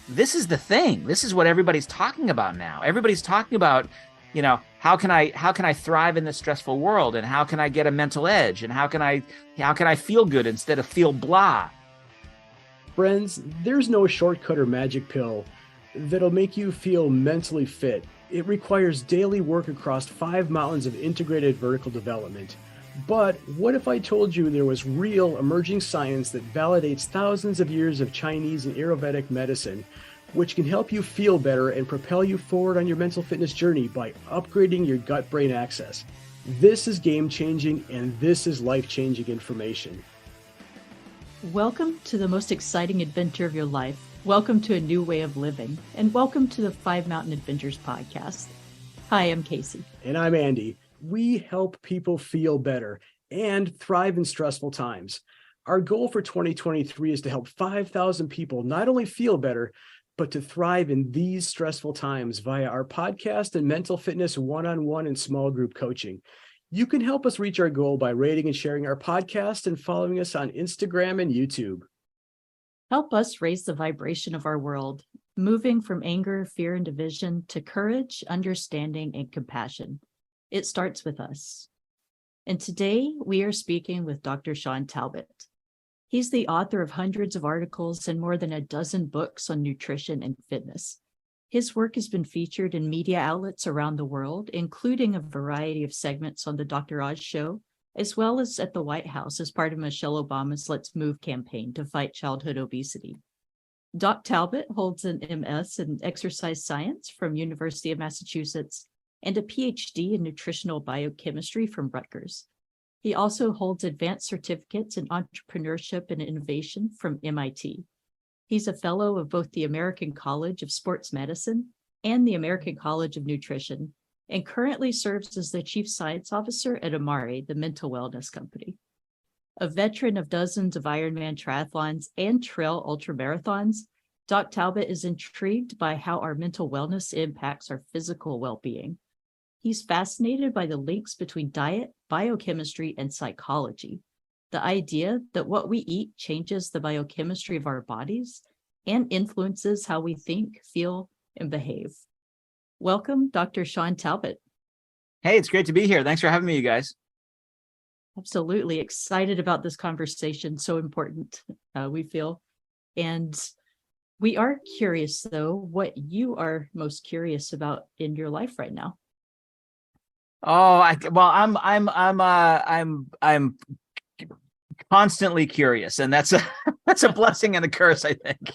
this is the thing. This is what everybody's talking about now. Everybody's talking about, how can I thrive in this stressful world, and how can I get a mental edge, and how can I feel good instead of feel blah. Friends, there's no shortcut or magic pill that'll make you feel mentally fit. It requires daily work across 5 mountains of integrated vertical development. But what if I told you there was real emerging science that validates thousands of years of Chinese and Ayurvedic medicine, which can help you feel better and propel you forward on your mental fitness journey by upgrading your gut-brain axis? This is game-changing, and this is life-changing information. Welcome to the most exciting adventure of your life. Welcome to a new way of living, and welcome to the 5 Mountain Adventures podcast. Hi, I'm Casey. And I'm Andy. We help people feel better and thrive in stressful times. Our goal for 2023 is to help 5,000 people not only feel better, but to thrive in these stressful times via our podcast and mental fitness one-on-one and small group coaching. You can help us reach our goal by rating and sharing our podcast and following us on Instagram and YouTube. Help us raise the vibration of our world, moving from anger, fear, and division to courage, understanding, and compassion. It starts with us. And today we are speaking with Dr. Shawn Talbott. He's the author of hundreds of articles and more than a dozen books on nutrition and fitness. His work has been featured in media outlets around the world, including a variety of segments on the Dr. Oz show, as well as at the White House as part of Michelle Obama's Let's Move campaign to fight childhood obesity. Doc Talbott holds an MS in exercise science from University of Massachusetts and a PhD in nutritional biochemistry from Rutgers. He also holds advanced certificates in entrepreneurship and innovation from MIT. He's a fellow of both the American College of Sports Medicine and the American College of Nutrition, and currently serves as the Chief Science Officer at Amare, the mental wellness company. A veteran of dozens of Ironman triathlons and trail ultramarathons, Doc Talbott is intrigued by how our mental wellness impacts our physical well-being. He's fascinated by the links between diet, biochemistry, and psychology. The idea that what we eat changes the biochemistry of our bodies and influences how we think, feel, and behave. Welcome, Dr. Shawn Talbott. Hey, it's great to be here. Thanks for having me, you guys. Absolutely excited about this conversation. So important, we feel. And we are curious, though, what you are most curious about in your life right now. Oh, I'm constantly curious, and that's a blessing and a curse, I think.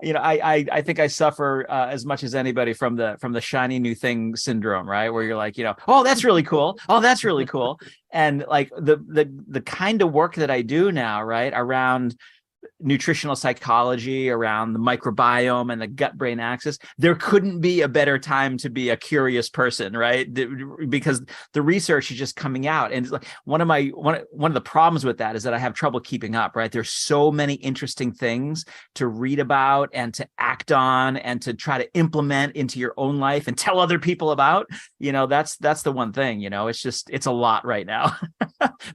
I think I suffer as much as anybody from the shiny new thing syndrome, right? Where you're like, oh, that's really cool. Oh, that's really cool. And like the kind of work that I do now, right, around nutritional psychology, around the microbiome and the gut-brain axis, there couldn't be a better time to be a curious person, right? Because the research is just coming out, and it's like one of the problems with that is that I have trouble keeping up, right? There's so many interesting things to read about and to act on and to try to implement into your own life and tell other people about. That's the one thing. It's a lot right now.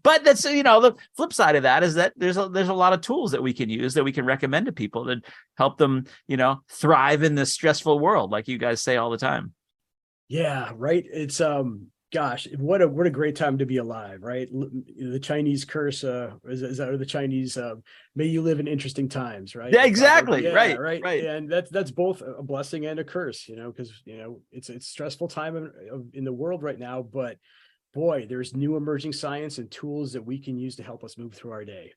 But that's the flip side of that is that there's a lot of tools that we can use, that we can recommend to people that help them, thrive in this stressful world, like you guys say all the time. Yeah, right. It's gosh, what a great time to be alive, right? The Chinese curse is that, or the Chinese may you live in interesting times, right? Yeah, exactly. Yeah, right. And that's both a blessing and a curse, because it's a stressful time in the world right now, but boy, there's new emerging science and tools that we can use to help us move through our day.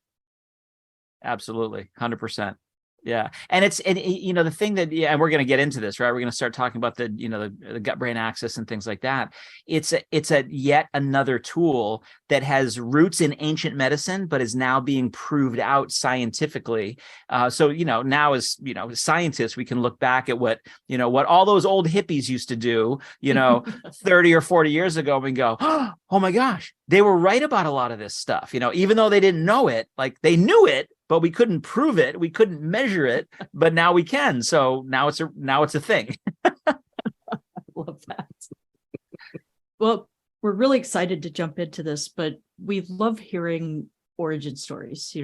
Absolutely. 100%. Yeah. And the thing that, and we're going to get into this, right? We're going to start talking about the gut brain axis and things like that. It's a yet another tool that has roots in ancient medicine, but is now being proved out scientifically. So now as, scientists, we can look back at what all those old hippies used to do, 30 or 40 years ago and go, oh my gosh, they were right about a lot of this stuff, even though they didn't know it, like they knew it, but we couldn't prove it. We couldn't measure it, but now we can. So now it's a thing. Love that. Well, we're really excited to jump into this, but we love hearing origin stories.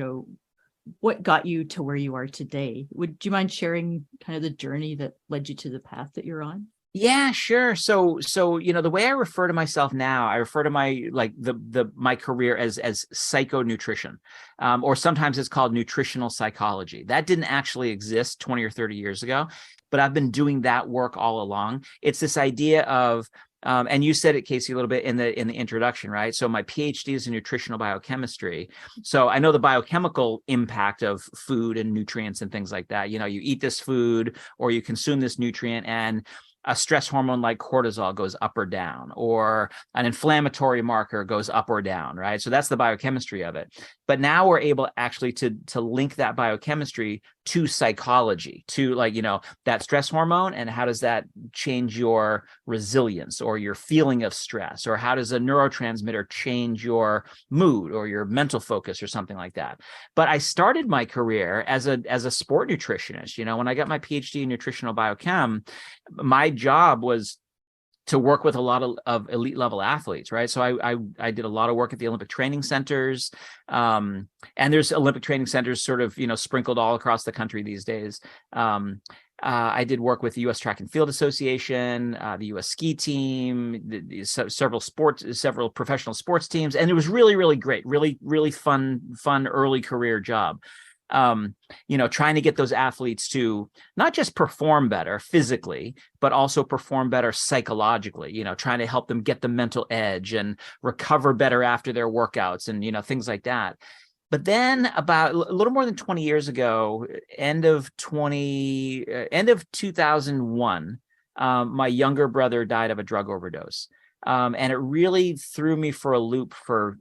what got you to where you are today? Would you mind sharing kind of the journey that led you to the path that you're on? Yeah, sure. So, the way I refer to myself now, I refer to my career as psychonutrition, or sometimes it's called nutritional psychology. That didn't actually exist 20 or 30 years ago, but I've been doing that work all along. It's this idea of, and you said it, Casey, a little bit in the introduction, right? So my PhD is in nutritional biochemistry. So I know the biochemical impact of food and nutrients and things like that. You eat this food or you consume this nutrient, and a stress hormone like cortisol goes up or down, or an inflammatory marker goes up or down, right? So that's the biochemistry of it. But now we're able actually to link that biochemistry to psychology, to that stress hormone, and how does that change your resilience or your feeling of stress, or how does a neurotransmitter change your mood or your mental focus or something like that. But I started my career as a sport nutritionist. When I got my PhD in nutritional biochem, my job was to work with a lot of elite level athletes, right? So I did a lot of work at the Olympic training centers, and there's Olympic training centers sort of sprinkled all across the country these days. I did work with the U.S. Track and Field Association, the U.S. Ski Team, several professional sports teams, and it was really, really great, really, really fun early career job. Trying to get those athletes to not just perform better physically, but also perform better psychologically, trying to help them get the mental edge and recover better after their workouts and, things like that. But then about a little more than 20 years ago, end of 2001, my younger brother died of a drug overdose. And it really threw me for a loop for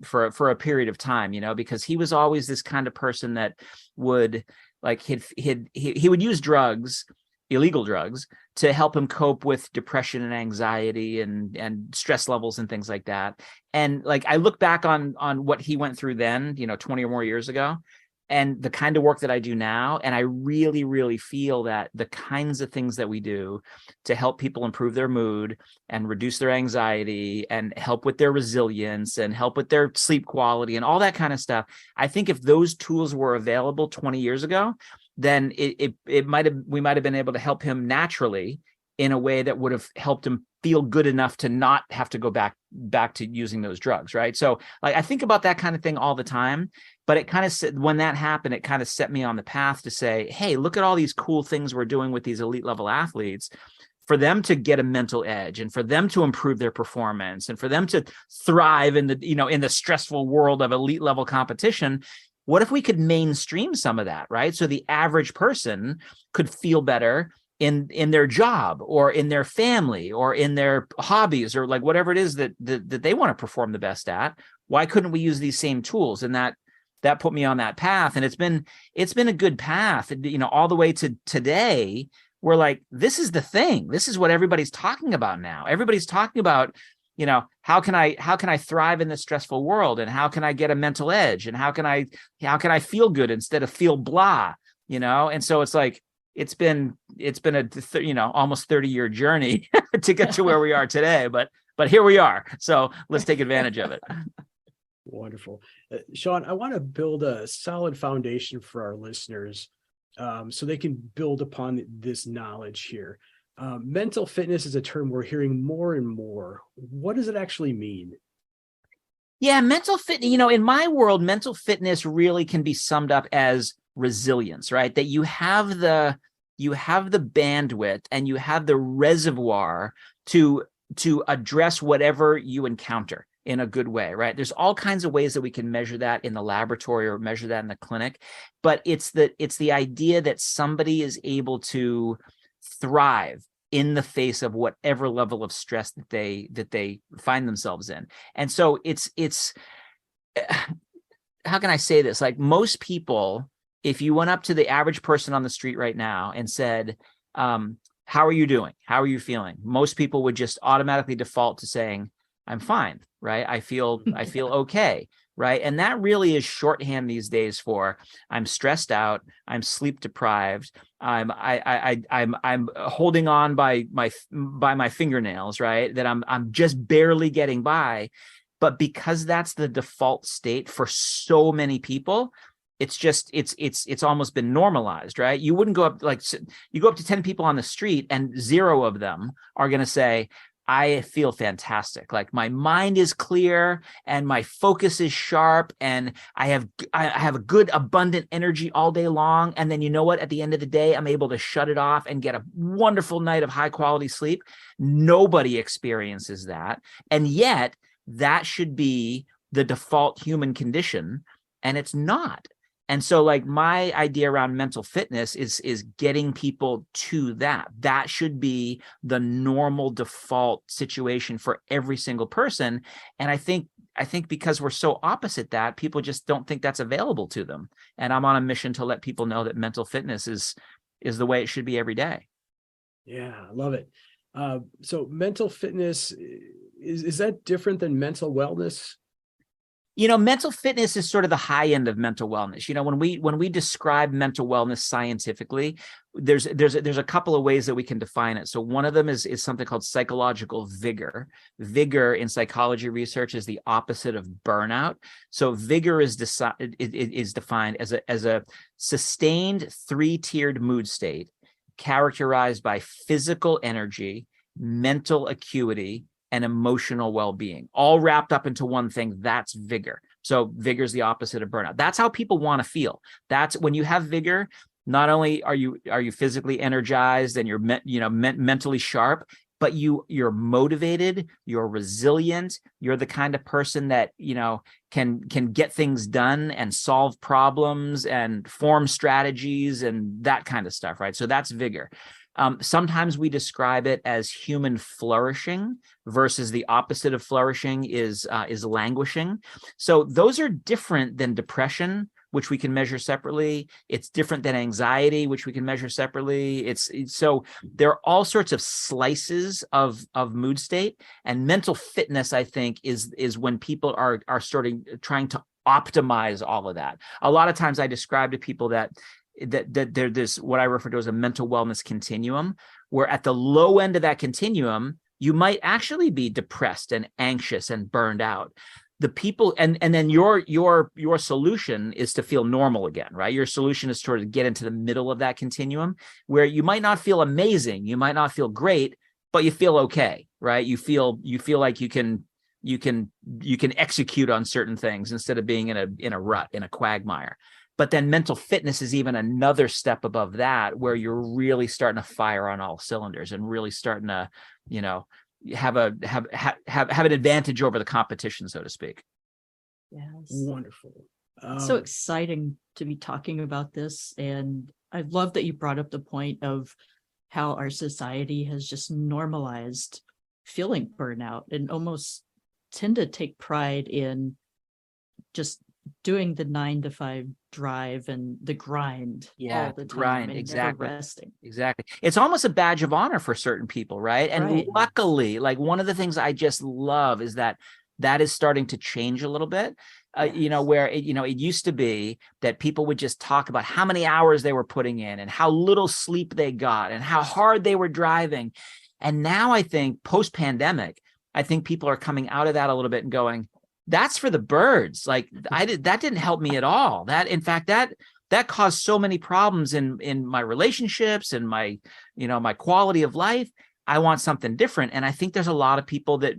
a period of time, because he was always this kind of person that would he would use drugs, illegal drugs, to help him cope with depression and anxiety and stress levels and things like that. And I look back on what he went through then, 20 or more years ago, and the kind of work that I do now. And I really, really feel that the kinds of things that we do to help people improve their mood and reduce their anxiety and help with their resilience and help with their sleep quality and all that kind of stuff. I think if those tools were available 20 years ago, then we might have been able to help him naturally in a way that would have helped him feel good enough to not have to go back to using those drugs, right? So I think about that kind of thing all the time, but it kind of, when that happened, it kind of set me on the path to say, hey, look at all these cool things we're doing with these elite level athletes, for them to get a mental edge and for them to improve their performance and for them to thrive in the stressful world of elite level competition. What if we could mainstream some of that, right? So the average person could feel better in their job or in their family or in their hobbies or whatever it is that they want to perform the best at. Why couldn't we use these same tools? And that put me on that path. And it's been a good path, all the way to today. We're this is the thing. This is what everybody's talking about now. Everybody's talking about, how can I thrive in this stressful world, and how can I get a mental edge, and how can I feel good instead of feel blah, And so it's been a almost 30-year journey to get to where we are today, but here we are. So let's take advantage of it. Wonderful. Shawn, I want to build a solid foundation for our listeners, so they can build upon this knowledge here. Mental fitness is a term we're hearing more and more. What does it actually mean? Yeah, mental fitness, in my world, mental fitness really can be summed up as resilience, right? That you have the bandwidth and you have the reservoir to address whatever you encounter in a good way, right? There's all kinds of ways that we can measure that in the laboratory or measure that in the clinic, but it's the idea that somebody is able to thrive in the face of whatever level of stress that they find themselves in. And so it's how can I say this? Most people, if you went up to the average person on the street right now and said, how are you doing? How are you feeling? Most people would just automatically default to saying, I'm fine, right? I feel okay, right? And that really is shorthand these days for I'm stressed out, I'm sleep deprived, I'm holding on by my fingernails, right? That I'm just barely getting by. But because that's the default state for so many people, it's almost been normalized, right? You wouldn't go up, like, you go up to 10 people on the street and 0 of them are going to say, I feel fantastic. Like, my mind is clear and my focus is sharp and I have a good abundant energy all day long. And then, you know what? At the end of the day, I'm able to shut it off and get a wonderful night of high quality sleep. Nobody experiences that. And yet that should be the default human condition, and it's not. And so, like, my idea around mental fitness is getting people to that. That should be the normal default situation for every single person. And I think because we're so opposite that, people just don't think that's available to them. And I'm on a mission to let people know that mental fitness is the way it should be every day. Yeah, I love it. So mental fitness, is that different than mental wellness? Mental fitness is sort of the high end of mental wellness. When we describe mental wellness scientifically, there's a couple of ways that we can define it. So one of them is something called psychological vigor. Vigor in psychology research is the opposite of burnout. So vigor is defined as a sustained 3-tiered mood state characterized by physical energy, mental acuity, and emotional well-being, all wrapped up into one thing. That's vigor. So vigor is the opposite of burnout. That's how people want to feel. That's when you have vigor, not only are you physically energized and you're mentally sharp, but you're motivated, you're resilient, you're the kind of person that can get things done and solve problems and form strategies and that kind of stuff, right? So that's vigor. Sometimes we describe it as human flourishing versus the opposite of flourishing is languishing. So those are different than depression, which we can measure separately. It's different than anxiety, which we can measure separately. So there are all sorts of slices of mood state, and mental fitness, I think, is when people are trying to optimize all of that. A lot of times I describe to people that there's what I refer to as a mental wellness continuum, where at the low end of that continuum, you might actually be depressed and anxious and burned out. The people, and then your solution is to feel normal again, right? Your solution is to sort of get into the middle of that continuum, where you might not feel amazing, you might not feel great, but you feel okay, right? You feel like you can execute on certain things instead of being in a rut, in a quagmire. But then mental fitness is even another step above that, where you're really starting to fire on all cylinders and really starting to, have an advantage over the competition, so to speak. Yes. Wonderful. So exciting to be talking about this. And I love that you brought up the point of how our society has just normalized feeling burnout and almost tend to take pride in just doing the 9-to-5 drive and the grind all the time. Grind, and exactly. never resting. Exactly. It's almost a badge of honor for certain people, right? And luckily, like, one of the things I just love is that is starting to change a little bit. Where it used to be that people would just talk about how many hours they were putting in and how little sleep they got and how hard they were driving. And now I think post-pandemic, I think people are coming out of that a little bit and going, that's for the birds. Like, that didn't help me at all. That, in fact, that caused so many problems in my relationships and my quality of life. I want something different. And I think there's a lot of people that,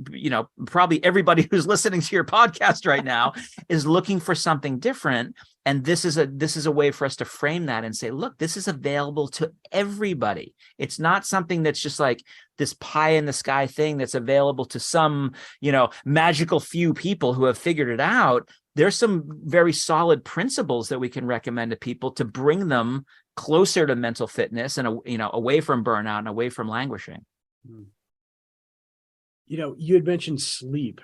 probably everybody who's listening to your podcast right now is looking for something different. And this is a way for us to frame that and say, look, this is available to everybody. It's not something that's just like this pie in the sky thing that's available to some, magical few people who have figured it out. There's some very solid principles that we can recommend to people to bring them closer to mental fitness and, away from burnout and away from languishing. You had mentioned sleep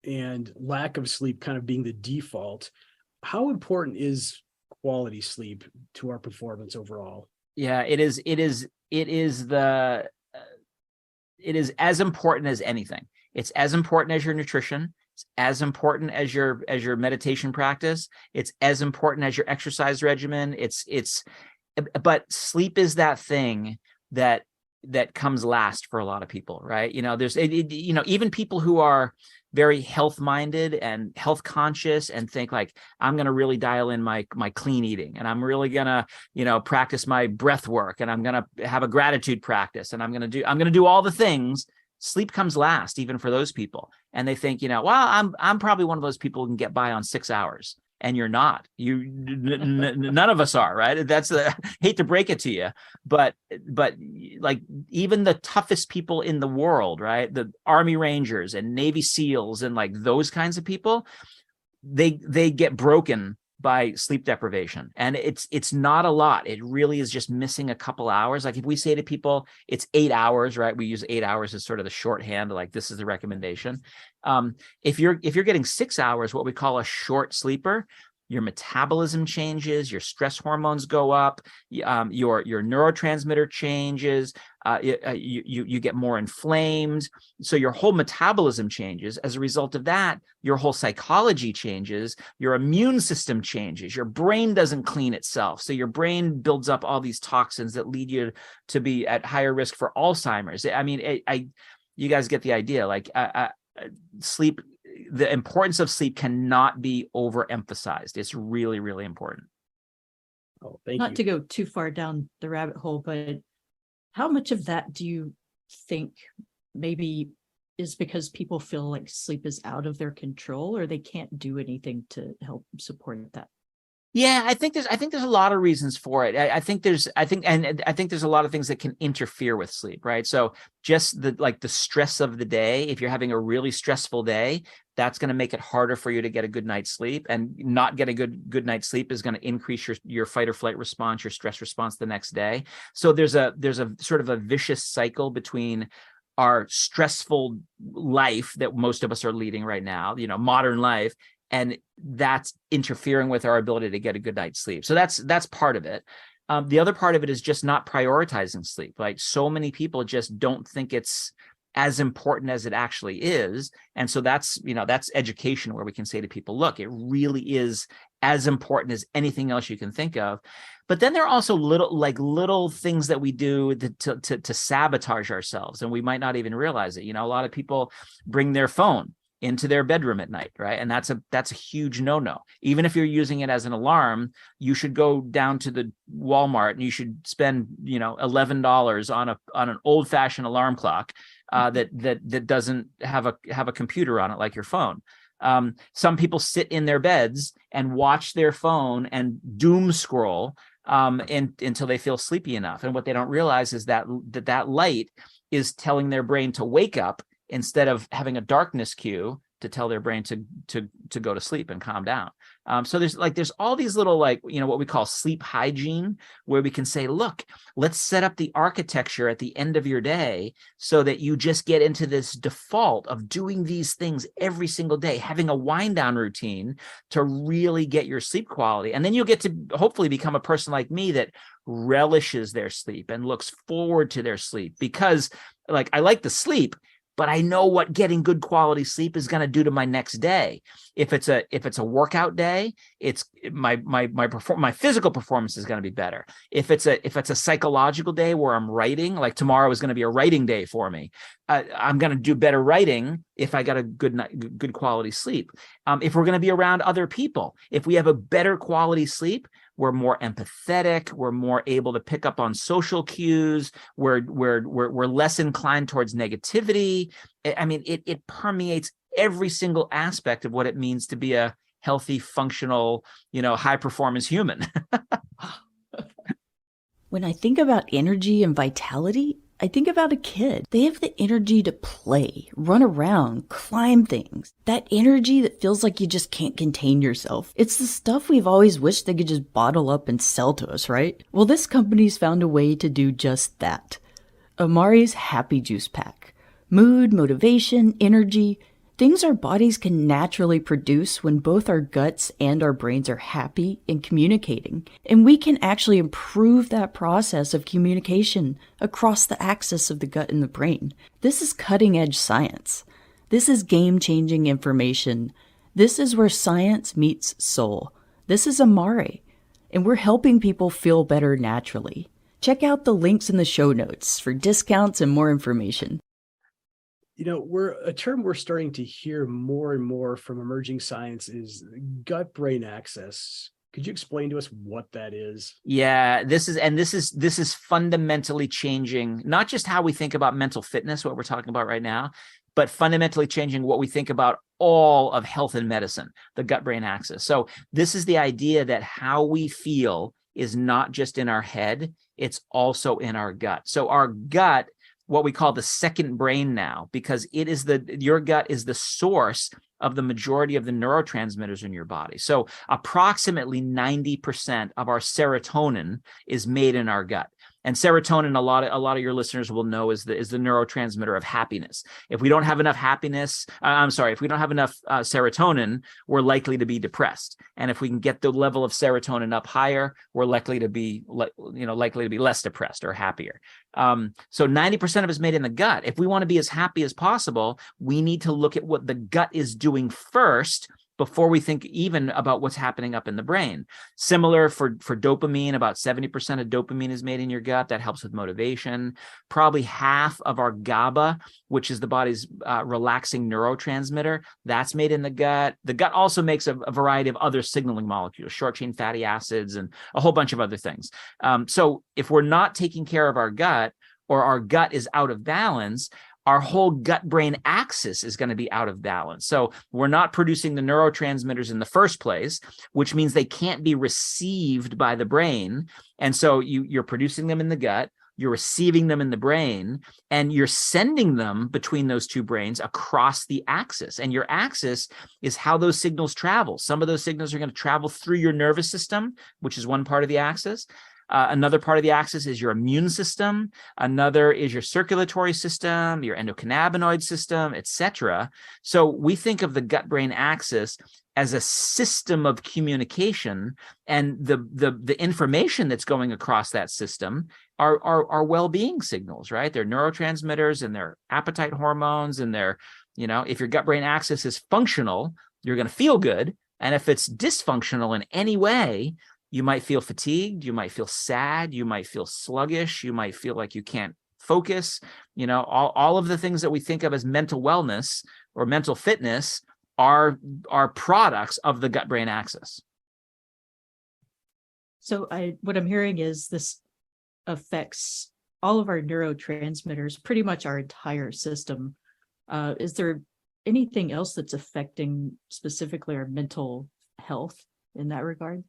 and lack of sleep kind of being the default. How important is quality sleep to our performance overall? Yeah, it is as important as anything. It's as important as your nutrition. It's as important as your meditation practice. It's as important as your exercise regimen. But sleep is that thing that comes last for a lot of people, right? There's even people who are very health minded and health conscious and think like, I'm going to really dial in my clean eating, and I'm really going to, practice my breath work, and I'm going to have a gratitude practice, and I'm going to do all the things. Sleep comes last, even for those people. And they think, well, I'm probably one of those people who can get by on 6 hours. And you're not. None of us are, right? That's hate to break it to you, but like even the toughest people in the world, right? The Army Rangers and Navy SEALs and like those kinds of people, they get broken by sleep deprivation, and it's not a lot. It really is just missing a couple hours. Like if we say to people it's 8 hours, right? We use 8 hours as sort of the shorthand, like this is the recommendation. If you're getting 6 hours, what we call a short sleeper, your metabolism changes, your stress hormones go up, your neurotransmitter changes, you get more inflamed, so your whole metabolism changes. As a result of that, your whole psychology changes, your immune system changes, your brain doesn't clean itself, so your brain builds up all these toxins that lead you to be at higher risk for Alzheimer's. I mean, you guys get the idea. Like sleep, the importance of sleep cannot be overemphasized. It's really, really important. Oh, thank you. Not to go too far down the rabbit hole, but how much of that do you think maybe is because people feel like sleep is out of their control, or they can't do anything to help support that? Yeah, I think there's a lot of reasons for it. I think there's a lot of things that can interfere with sleep, right? So just the stress of the day. If you're having a really stressful day, that's going to make it harder for you to get a good night's sleep, and not get a good night's sleep is going to increase your fight or flight response, your stress response the next day. So there's a sort of a vicious cycle between our stressful life that most of us are leading right now, modern life, and that's interfering with our ability to get a good night's sleep. So that's part of it. The other part of it is just not prioritizing sleep. Like so many people just don't think it's as important as it actually is. And so that's education, where we can say to people, look, it really is as important as anything else you can think of. But then there are also little things that we do to sabotage ourselves, and we might not even realize it. A lot of people bring their phone into their bedroom at night, right? And that's a huge no-no. Even if you're using it as an alarm, you should go down to the Walmart and you should spend, $11 on an old-fashioned alarm clock that doesn't have a computer on it like your phone. Some people sit in their beds and watch their phone and doom scroll until they feel sleepy enough. And what they don't realize is that light is telling their brain to wake up, instead of having a darkness cue to tell their brain to go to sleep and calm down. So there's all these little, what we call sleep hygiene, where we can say, look, let's set up the architecture at the end of your day so that you just get into this default of doing these things every single day, having a wind down routine to really get your sleep quality. And then you'll get to hopefully become a person like me that relishes their sleep and looks forward to their sleep, because I like the sleep, but I know what getting good quality sleep is going to do to my next day. If it's a workout day, it's my physical performance is going to be better. If it's a psychological day where I'm writing, like tomorrow is going to be a writing day for me, I'm going to do better writing if I got a good quality sleep. If we're going to be around other people, if we have a better quality sleep, we're more empathetic. We're more able to pick up on social cues. We're less inclined towards negativity. I mean, it permeates every single aspect of what it means to be a healthy, functional, high performance human. When I think about energy and vitality, I think about a kid. They have the energy to play, run around, climb things. That energy that feels like you just can't contain yourself. It's the stuff we've always wished they could just bottle up and sell to us, right? Well, this company's found a way to do just that. Amari's Happy Juice Pack. Mood, motivation, energy, things our bodies can naturally produce when both our guts and our brains are happy and communicating. And we can actually improve that process of communication across the axis of the gut and the brain. This is cutting-edge science. This is game-changing information. This is where science meets soul. This is Amari, and we're helping people feel better naturally. Check out the links in the show notes for discounts and more information. A term we're starting to hear more and more from emerging science is gut-brain axis. Could you explain to us what that is? Yeah, this is fundamentally changing not just how we think about mental fitness, what we're talking about right now, but fundamentally changing what we think about all of health and medicine, the gut-brain axis. So this is the idea that how we feel is not just in our head, it's also in our gut. So our gut, what we call the second brain now, because your gut is the source of the majority of the neurotransmitters in your body. So approximately 90% of our serotonin is made in our gut. And serotonin, a lot of your listeners will know, is the neurotransmitter of happiness. If we don't have enough if we don't have enough serotonin, we're likely to be depressed. And if we can get the level of serotonin up higher, we're likely to be less depressed or happier. So 90% of it is made in the gut. If we want to be as happy as possible, we need to look at what the gut is doing first before we think even about what's happening up in the brain. Similar for dopamine, about 70% of dopamine is made in your gut. That helps with motivation. Probably half of our GABA, which is the body's relaxing neurotransmitter, that's made in the gut. The gut also makes a variety of other signaling molecules, short-chain fatty acids, and a whole bunch of other things. So if we're not taking care of our gut, or our gut is out of balance, our whole gut-brain axis is going to be out of balance. So we're not producing the neurotransmitters in the first place, which means they can't be received by the brain. And so you're producing them in the gut, you're receiving them in the brain, and you're sending them between those two brains across the axis. And your axis is how those signals travel. Some of those signals are going to travel through your nervous system, which is one part of the axis. Another part of the axis is your immune system. Another is your circulatory system, your endocannabinoid system, etc. So we think of the gut-brain axis as a system of communication, and the information that's going across that system are well-being signals, right? They're neurotransmitters and they're appetite hormones, and they're, if your gut-brain axis is functional, you're going to feel good. And if it's dysfunctional in any way, you might feel fatigued, you might feel sad, you might feel sluggish, you might feel like you can't focus. All of the things that we think of as mental wellness or mental fitness are products of the gut-brain axis. So what I'm hearing is this affects all of our neurotransmitters, pretty much our entire system. Is there anything else that's affecting specifically our mental health in that regard?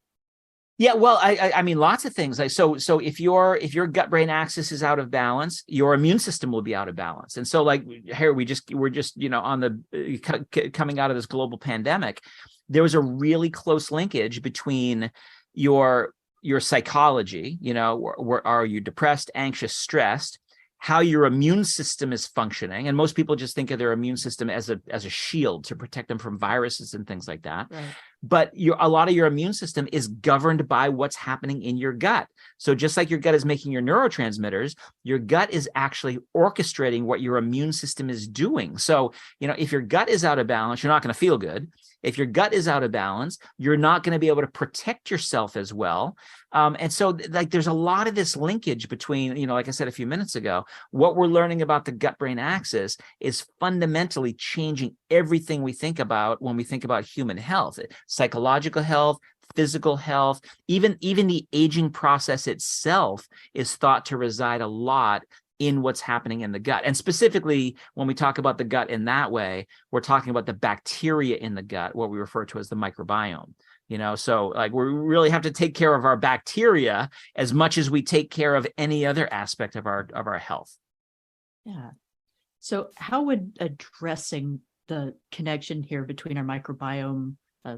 Yeah, well, I mean, lots of things. So if your gut-brain axis is out of balance, your immune system will be out of balance. And so, like, here we're just on the coming out of this global pandemic, there was a really close linkage between your psychology. Are you depressed, anxious, stressed? How your immune system is functioning, and most people just think of their immune system as a shield to protect them from viruses and things like that. Right. But a lot of your immune system is governed by what's happening in your gut. So just like your gut is making your neurotransmitters, your gut is actually orchestrating what your immune system is doing. So, if your gut is out of balance, you're not going to feel good. If your gut is out of balance, you're not going to be able to protect yourself as well. And so, like, there's a lot of this linkage between, like I said a few minutes ago, what we're learning about the gut-brain axis is fundamentally changing everything we think about when we think about human health, psychological health, physical health, even the aging process itself is thought to reside a lot in what's happening in the gut. And specifically, when we talk about the gut in that way, we're talking about the bacteria in the gut, what we refer to as the microbiome. So, like, we really have to take care of our bacteria as much as we take care of any other aspect of our health. Yeah. So how would addressing the connection here between our microbiome, I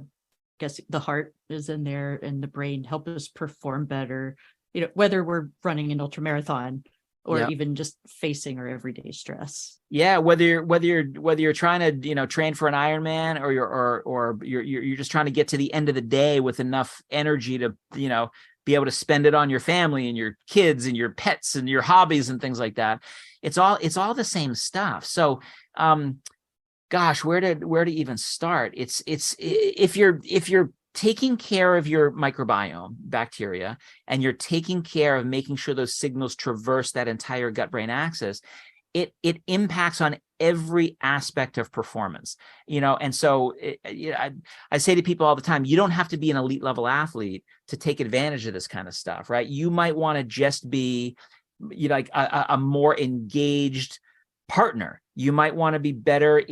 guess the heart is in there, and the brain help us perform better, whether we're running an ultramarathon or even just facing our everyday stress? Yeah, whether you're trying to train for an Ironman, or you're just trying to get to the end of the day with enough energy to be able to spend it on your family and your kids and your pets and your hobbies and things like that. It's all the same stuff. So, gosh, where to even start? It's if you're taking care of your microbiome, bacteria, and you're taking care of making sure those signals traverse that entire gut-brain axis, it impacts on every aspect of performance, and so I say to people all the time, you don't have to be an elite level athlete to take advantage of this kind of stuff, right? You might want to just be like a more engaged partner. You might want to be better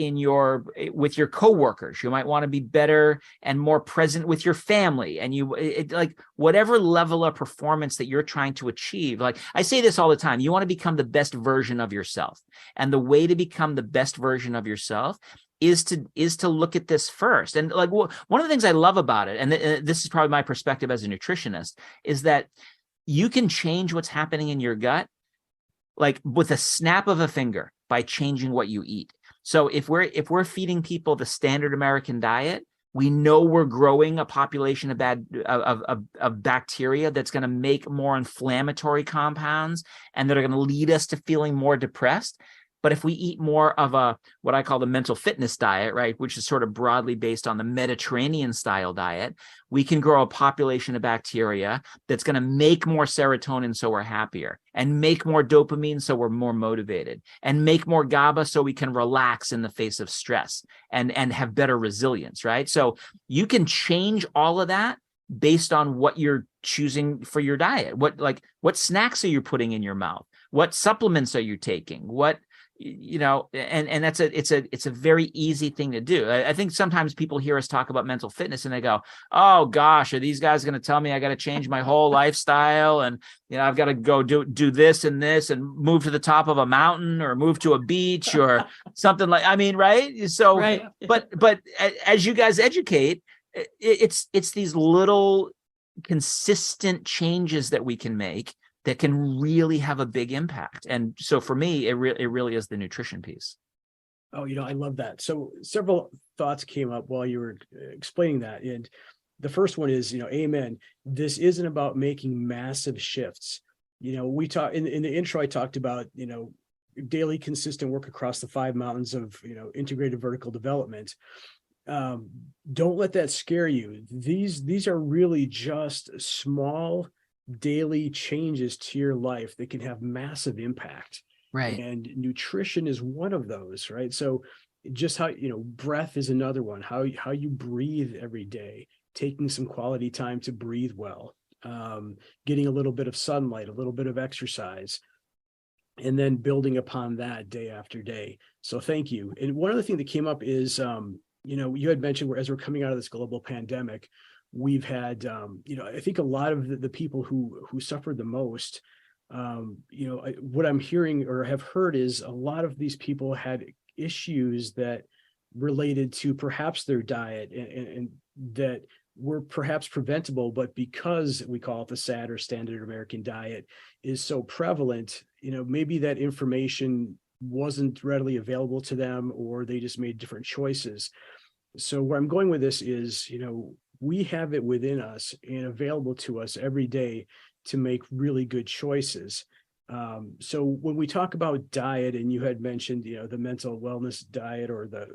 with your coworkers. You might want to be better and more present with your family. And like whatever level of performance that you're trying to achieve. Like I say this all the time, you want to become the best version of yourself. And the way to become the best version of yourself is to look at this first. And like one of the things I love about it, and this is probably my perspective as a nutritionist, is that you can change what's happening in your gut like with a snap of a finger by changing what you eat. So if we're feeding people the standard American diet, we know we're growing a population of bacteria that's going to make more inflammatory compounds and that are going to lead us to feeling more depressed. But if we eat more of what I call the mental fitness diet, right, which is sort of broadly based on the Mediterranean style diet, we can grow a population of bacteria that's going to make more serotonin so we're happier, and make more dopamine so we're more motivated, and make more GABA so we can relax in the face of stress and have better resilience, right? So you can change all of that based on what you're choosing for your diet. What snacks are you putting in your mouth? What supplements are you taking? And it's a very easy thing to do. I think sometimes people hear us talk about mental fitness and they go, oh gosh, are these guys going to tell me I got to change my whole lifestyle? And, I've got to go do this and move to the top of a mountain or move to a beach or something right? So, right. but as you guys educate, it's these little consistent changes that we can make that can really have a big impact. And so for me, it really is the nutrition piece. Oh, I love that. So several thoughts came up while you were explaining that. And the first one is, amen. This isn't about making massive shifts. We talk in the intro, I talked about, daily consistent work across the 5 mountains of, integrated vertical development. Don't let that scare you. These are really just small daily changes to your life that can have massive impact. Right. And nutrition is one of those, right? So just how, breath is another one, how you breathe every day, taking some quality time to breathe well, getting a little bit of sunlight, a little bit of exercise, and then building upon that day after day. So thank you. And one other thing that came up is, you had mentioned as we're coming out of this global pandemic, we've had, I think a lot of the people who suffered the most, what I'm hearing or have heard is a lot of these people had issues that related to perhaps their diet and that were perhaps preventable, but because we call it the SAD or standard American diet is so prevalent, maybe that information wasn't readily available to them, or they just made different choices. So where I'm going with this is, we have it within us and available to us every day to make really good choices. So when we talk about diet, and you had mentioned, the mental wellness diet or the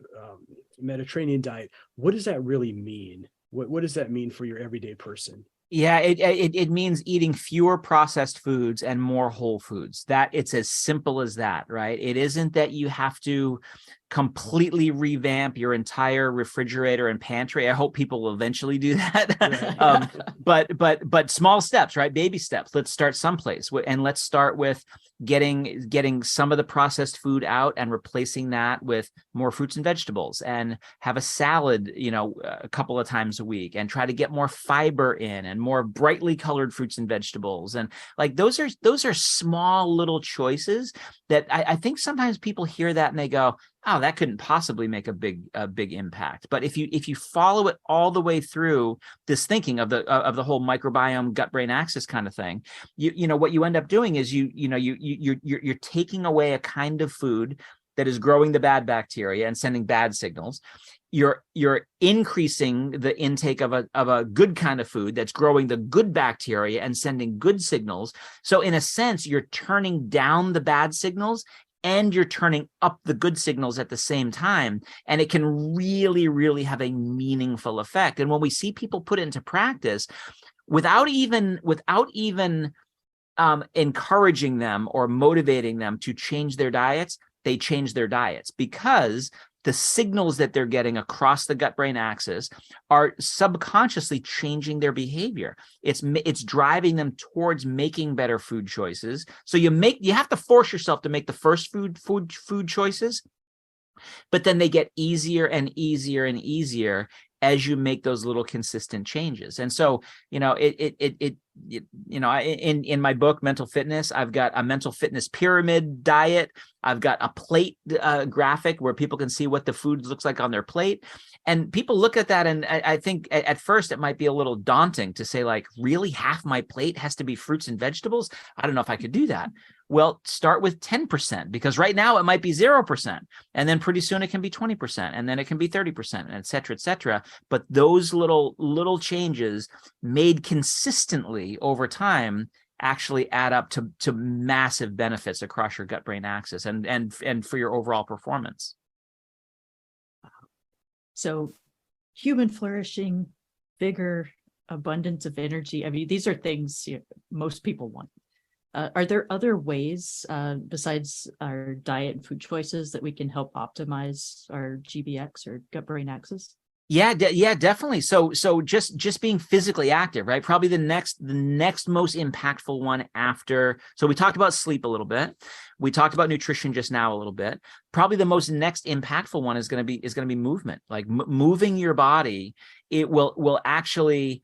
Mediterranean diet, what does that really mean? What does that mean for your everyday person? Yeah, it means eating fewer processed foods and more whole foods. That it's as simple as that, right? It isn't that you have to completely revamp your entire refrigerator and pantry. I hope people will eventually do that. Right. But small steps, right? Baby steps. Let's start someplace, and let's start with getting some of the processed food out and replacing that with more fruits and vegetables, and have a salad, a couple of times a week, and try to get more fiber in and more brightly colored fruits and vegetables. And like those are small little choices that I think sometimes people hear that and they go, oh, that couldn't possibly make a big impact. But if you follow it all the way through this thinking of the whole microbiome gut brain axis kind of thing, what you end up doing is you're taking away a kind of food that is growing the bad bacteria and sending bad signals. You're increasing the intake of a good kind of food that's growing the good bacteria and sending good signals. So in a sense, you're turning down the bad signals and you're turning up the good signals at the same time. And it can really, really have a meaningful effect. And when we see people put it into practice, without even encouraging them or motivating them to change their diets, they change their diets, because the signals that they're getting across the gut-brain axis are subconsciously changing their behavior. It's driving them towards making better food choices. So you have to force yourself to make the first food choices, but then they get easier and easier and easier as you make those little consistent changes. And so, in my book, Mental Fitness, I've got a mental fitness pyramid diet. I've got a plate graphic where people can see what the food looks like on their plate. And people look at that, and I think at first it might be a little daunting to say, like, really, half my plate has to be fruits and vegetables? I don't know if I could do that. Well, start with 10%, because right now it might be 0%. And then pretty soon it can be 20%, and then it can be 30%, and et cetera, et cetera. But those little changes made consistently over time actually add up to massive benefits across your gut-brain axis and for your overall performance. So human flourishing, vigor, abundance of energy. I mean, these are things most people want. Are there other ways besides our diet and food choices that we can help optimize our GBX or gut-brain axis? Yeah, definitely. So just being physically active, right? Probably the next most impactful one after. So we talked about sleep a little bit. We talked about nutrition just now a little bit. Probably the most next impactful one is going to be movement. Like moving your body, it will actually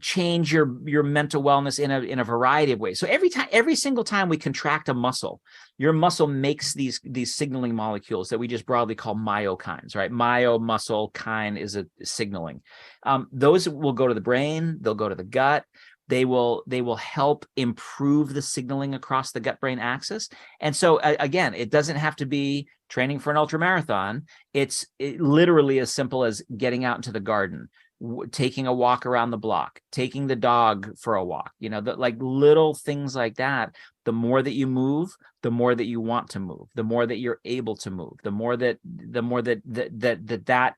change your mental wellness in a variety of ways. So every single time we contract a muscle, your muscle makes these signaling molecules that we just broadly call myokines, right? Myo, muscle, kine is a signaling. Those will go to the brain, they'll go to the gut. They will help improve the signaling across the gut-brain axis. And so again, it doesn't have to be training for an ultramarathon. It's literally as simple as getting out into the garden, taking a walk around the block, taking the dog for a walk, like little things like that. The more that you move, the more that you want to move, the more that you're able to move, the more that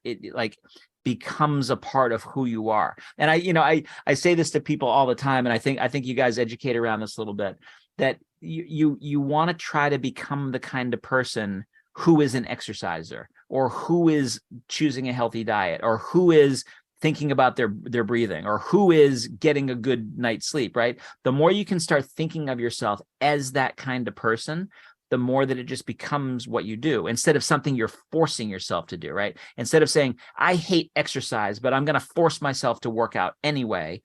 it like becomes a part of who you are. And I say this to people all the time, and I think you guys educate around this a little bit, that you want to try to become the kind of person who is an exerciser, or who is choosing a healthy diet, or who is thinking about their breathing, or who is getting a good night's sleep, right? The more you can start thinking of yourself as that kind of person, the more that it just becomes what you do, instead of something you're forcing yourself to do, right? Instead of saying, I hate exercise, but I'm going to force myself to work out anyway.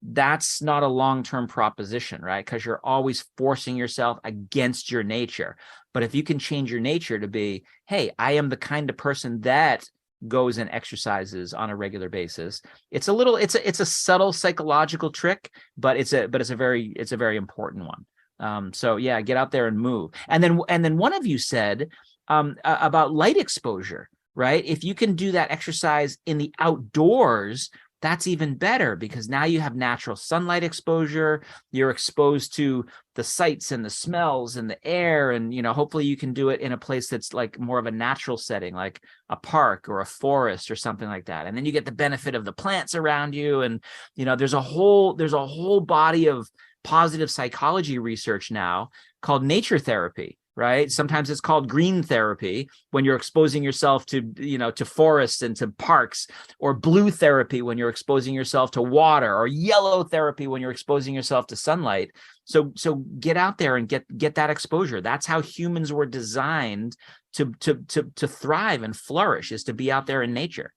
That's not a long-term proposition, right? Because you're always forcing yourself against your nature. But if you can change your nature to be, hey, I am the kind of person that goes and exercises on a regular basis. It's a subtle psychological trick, but it's a very important one. So yeah, get out there and move. And then one of you said about light exposure, right? If you can do that exercise in the outdoors, that's even better, because now you have natural sunlight exposure. You're exposed to the sights and the smells and the air, and hopefully you can do it in a place that's like more of a natural setting, like a park or a forest or something like that. And then you get the benefit of the plants around you, and there's a whole body of positive psychology research now called nature therapy, right? Sometimes it's called green therapy when you're exposing yourself to, to forests and to parks, or blue therapy when you're exposing yourself to water, or yellow therapy when you're exposing yourself to sunlight. So get out there and get that exposure. That's how humans were designed to thrive and flourish, is to be out there in nature.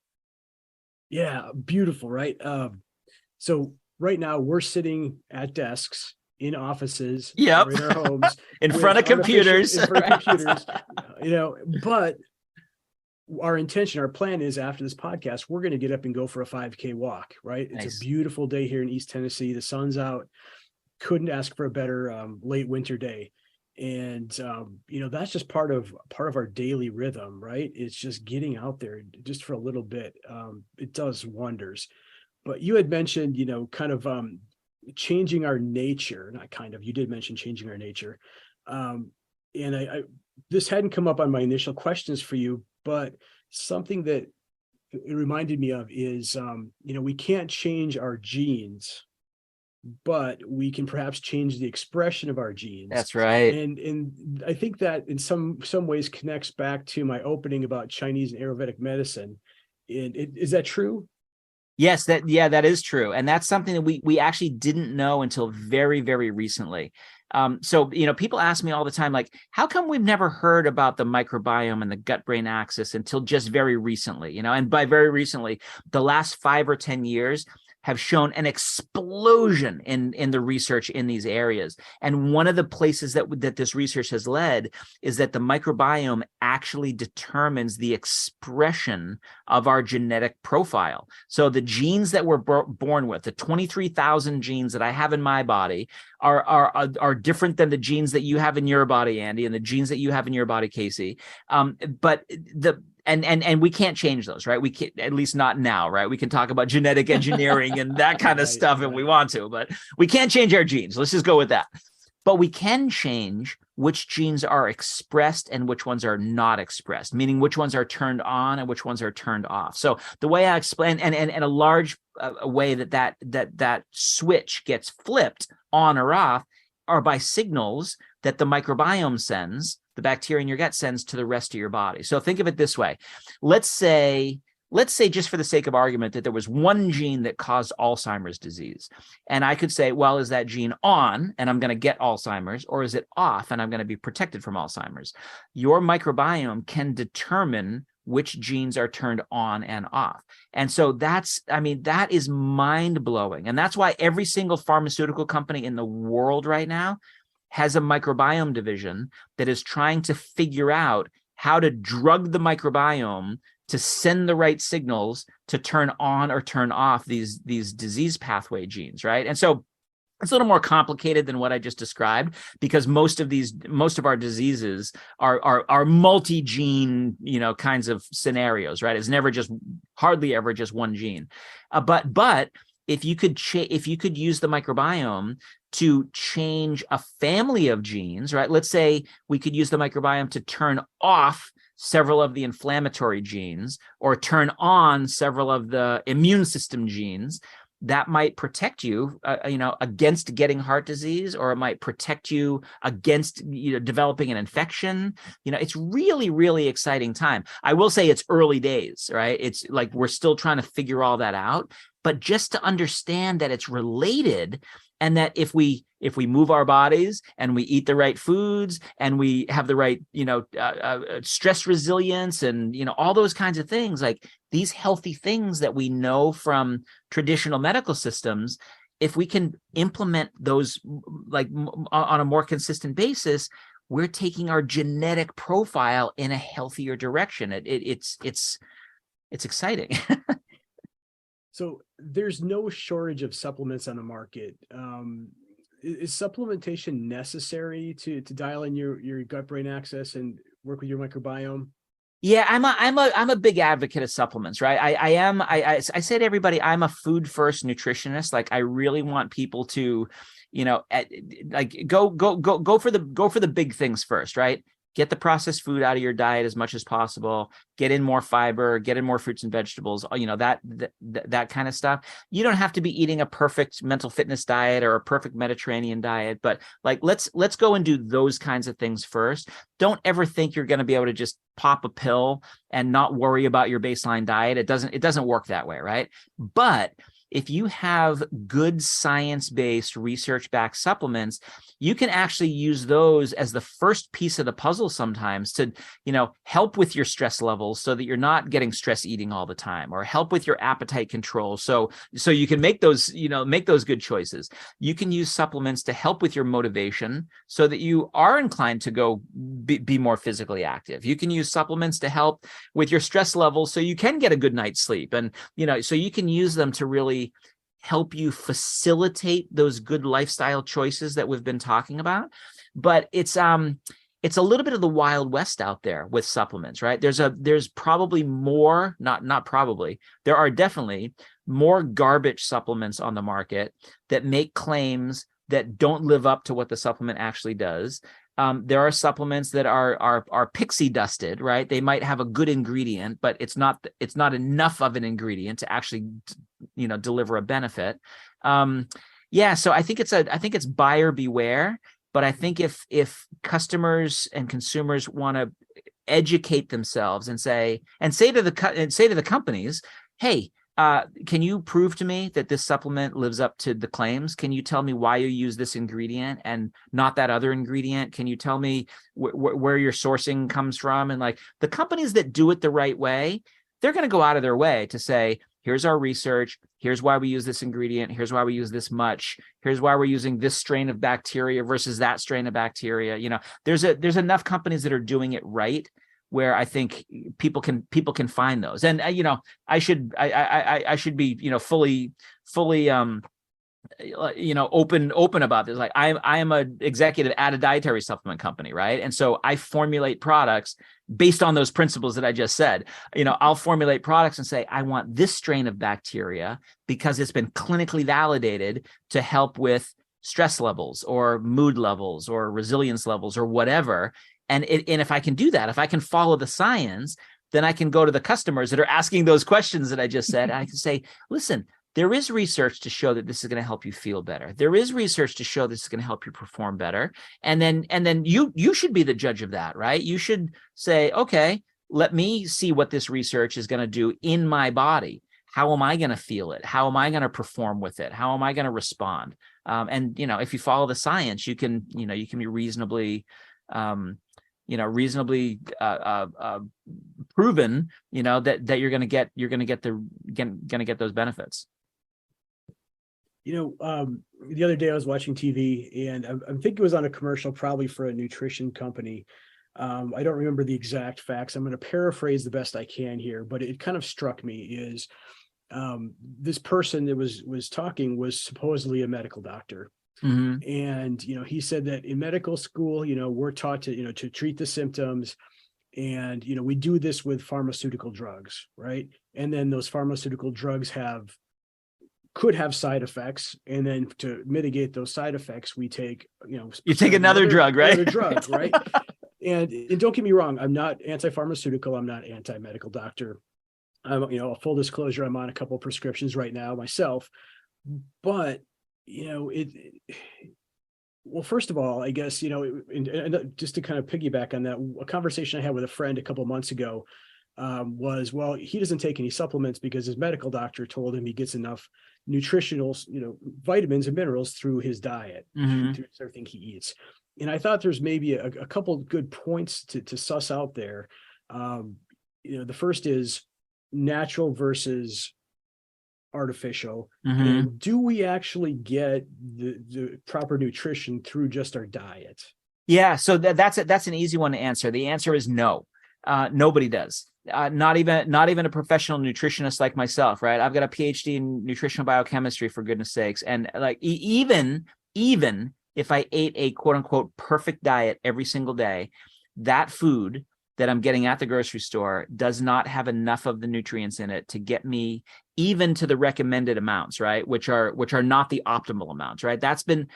Yeah, beautiful, right? So right now we're sitting at desks in offices, yep, or in our homes, in front of computers, but our intention, our plan is, after this podcast, we're going to get up and go for a 5K walk, right? Nice. It's a beautiful day here in East Tennessee. The sun's out. Couldn't ask for a better late winter day. And that's just part of our daily rhythm, right? It's just getting out there just for a little bit. It does wonders. But you had mentioned, kind of changing our nature. Not kind of, you did mention changing our nature. And I this hadn't come up on my initial questions for you, but something that it reminded me of is, we can't change our genes, but we can perhaps change the expression of our genes. That's right. And I think that in some ways connects back to my opening about Chinese and Ayurvedic medicine. Is that true? Yes, that is true. And that's something that we actually didn't know until very, very recently. So, people ask me all the time, like, how come we've never heard about the microbiome and the gut-brain axis until just very recently, and by very recently, the last 5 or 10 years have shown an explosion in the research in these areas. And one of the places that this research has led is that the microbiome actually determines the expression of our genetic profile. So the genes that we're born with, the 23,000 genes that I have in my body, are different than the genes that you have in your body, Andy, and the genes that you have in your body, Casey. But we can't change those, right? We can't, at least not now, right? We can talk about genetic engineering and that kind of stuff if we want to, but we can't change our genes. Let's just go with that. But we can change which genes are expressed and which ones are not expressed, meaning which ones are turned on and which ones are turned off. So the way I explain, and a large way that switch gets flipped on or off are by signals that the microbiome sends, the bacteria in your gut sends to the rest of your body. So think of it this way. Let's say, just for the sake of argument, that there was one gene that caused Alzheimer's disease. And I could say, well, is that gene on and I'm going to get Alzheimer's, or is it off and I'm going to be protected from Alzheimer's? Your microbiome can determine which genes are turned on and off. And so that is mind-blowing. And that's why every single pharmaceutical company in the world right now has a microbiome division that is trying to figure out how to drug the microbiome to send the right signals to turn on or turn off these disease pathway genes, right? And so it's a little more complicated than what I just described, because most of our diseases are multi-gene, kinds of scenarios, right? It's hardly ever just one gene. But if you could use the microbiome to change a family of genes, right? Let's say we could use the microbiome to turn off several of the inflammatory genes or turn on several of the immune system genes. That might protect you, against getting heart disease, or it might protect you against, developing an infection. It's really, really exciting time. I will say it's early days, right? It's like we're still trying to figure all that out, but just to understand that it's related, and that if we move our bodies and we eat the right foods and we have the right, stress resilience and, all those kinds of things, like these healthy things that we know from traditional medical systems, if we can implement those like on a more consistent basis, we're taking our genetic profile in a healthier direction. It's exciting. So there's no shortage of supplements on the market. Is supplementation necessary to dial in your gut-brain axis and work with your microbiome? Yeah, I'm a big advocate of supplements, right? I say to everybody, I'm a food first nutritionist. Like, I really want people to, go for the big things first, right? Get the processed food out of your diet as much as possible. Get in more fiber, get in more fruits and vegetables, that kind of stuff. You don't have to be eating a perfect mental fitness diet or a perfect Mediterranean diet, but like, let's go and do those kinds of things first. Don't ever think you're going to be able to just pop a pill and not worry about your baseline diet. It doesn't work that way, right? But if you have good science-based, research-backed supplements, you can actually use those as the first piece of the puzzle sometimes to, help with your stress levels so that you're not getting stress eating all the time, or help with your appetite control. So you can make those good choices. You can use supplements to help with your motivation so that you are inclined to go be more physically active. You can use supplements to help with your stress levels so you can get a good night's sleep. And, so you can use them to really help you facilitate those good lifestyle choices that we've been talking about. But it's a little bit of the Wild West out there with supplements, right? There's probably more, not probably, there are definitely more garbage supplements on the market that make claims that don't live up to what the supplement actually does. There are supplements that are pixie dusted, right? They might have a good ingredient, but it's not enough of an ingredient to actually, deliver a benefit. Yeah, so I think it's buyer beware, but I think if customers and consumers want to educate themselves and say to the companies, hey, can you prove to me that this supplement lives up to the claims? Can you tell me why you use this ingredient and not that other ingredient? Can you tell me where your sourcing comes from? And like the companies that do it the right way, they're going to go out of their way to say, here's our research. Here's why we use this ingredient. Here's why we use this much. Here's why we're using this strain of bacteria versus that strain of bacteria. You know, there's enough companies that are doing it right where I think people can find those. And you know, I should be, you know, fully you know, open about this. Like I am a executive at a dietary supplement company, right? And so I formulate products based on those principles that I just said. You know, I'll formulate products and say, I want this strain of bacteria because it's been clinically validated to help with stress levels or mood levels or resilience levels or whatever. And if I can do that, if I can follow the science, then I can go to the customers that are asking those questions that I just said. And I can say, listen, there is research to show that this is going to help you feel better. There is research to show this is going to help you perform better. And then you should be the judge of that, right? You should say, okay, let me see what this research is going to do in my body. How am I going to feel it? How am I going to perform with it? How am I going to respond? And you know, if you follow the science, you can be reasonably proven, you know, that you're going to get those benefits. You know, the other day I was watching TV and I think it was on a commercial, probably for a nutrition company. I don't remember the exact facts. I'm going to paraphrase the best I can here, but it kind of struck me is this person that was talking was supposedly a medical doctor. Mm-hmm. And, you know, he said that in medical school, you know, we're taught to, you know, to treat the symptoms. And, you know, we do this with pharmaceutical drugs, right? And then those pharmaceutical drugs could have side effects. And then to mitigate those side effects, we take, you know, you take another drug, right? Another drug, right? And don't get me wrong, I'm not anti-pharmaceutical. I'm not anti-medical doctor. I'm, you know, full disclosure, I'm on a couple of prescriptions right now myself. But, you know, well, first of all, I guess, you know, and just to kind of piggyback on that, a conversation I had with a friend a couple of months ago was, well, he doesn't take any supplements because his medical doctor told him he gets enough nutritional, you know, vitamins and minerals through his diet, Mm-hmm. through everything he eats. And I thought there's maybe a couple of good points to suss out there. You know, the first is natural versus artificial. Mm-hmm. And do we actually get the proper nutrition through just our diet? Yeah, so that's an easy one to answer. The answer is no. Nobody does. Not even a professional nutritionist like myself, right? I've got a PhD in nutritional biochemistry, for goodness sakes. And like even if I ate a quote unquote perfect diet every single day, that food that I'm getting at the grocery store does not have enough of the nutrients in it to get me even to the recommended amounts, right? Which are not the optimal amounts, right? That's been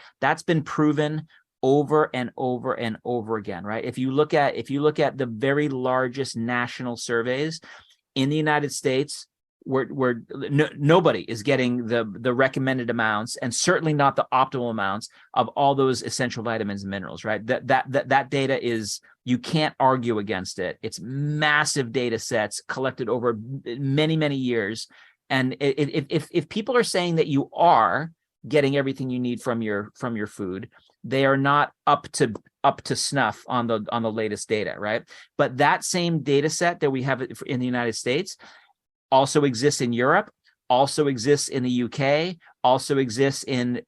proven over and over and over again, right? If you look at the very largest national surveys in the United States, nobody is getting the recommended amounts, and certainly not the optimal amounts of all those essential vitamins and minerals, right? That data is, you can't argue against it. It's massive data sets collected over many, many years. And if people are saying that you are getting everything you need from your food, they are not up to snuff on the latest data, right? But that same data set that we have in the United States also exists in Europe, also exists in the UK, also exists in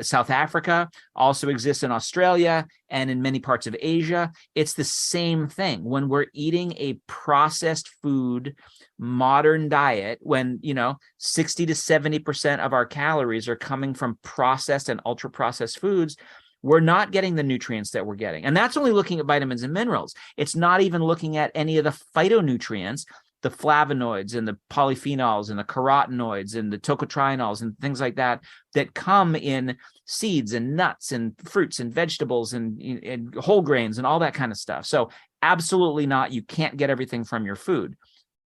South Africa, also exists in Australia, and in many parts of Asia. It's the same thing. When we're eating a processed food, modern diet, when, you know, 60 to 70% of our calories are coming from processed and ultra processed foods, we're not getting the nutrients that we're getting. And that's only looking at vitamins and minerals. It's not even looking at any of the phytonutrients, the flavonoids and the polyphenols and the carotenoids and the tocotrienols and things like that come in seeds and nuts and fruits and vegetables and whole grains and all that kind of stuff. So absolutely not. You can't get everything from your food.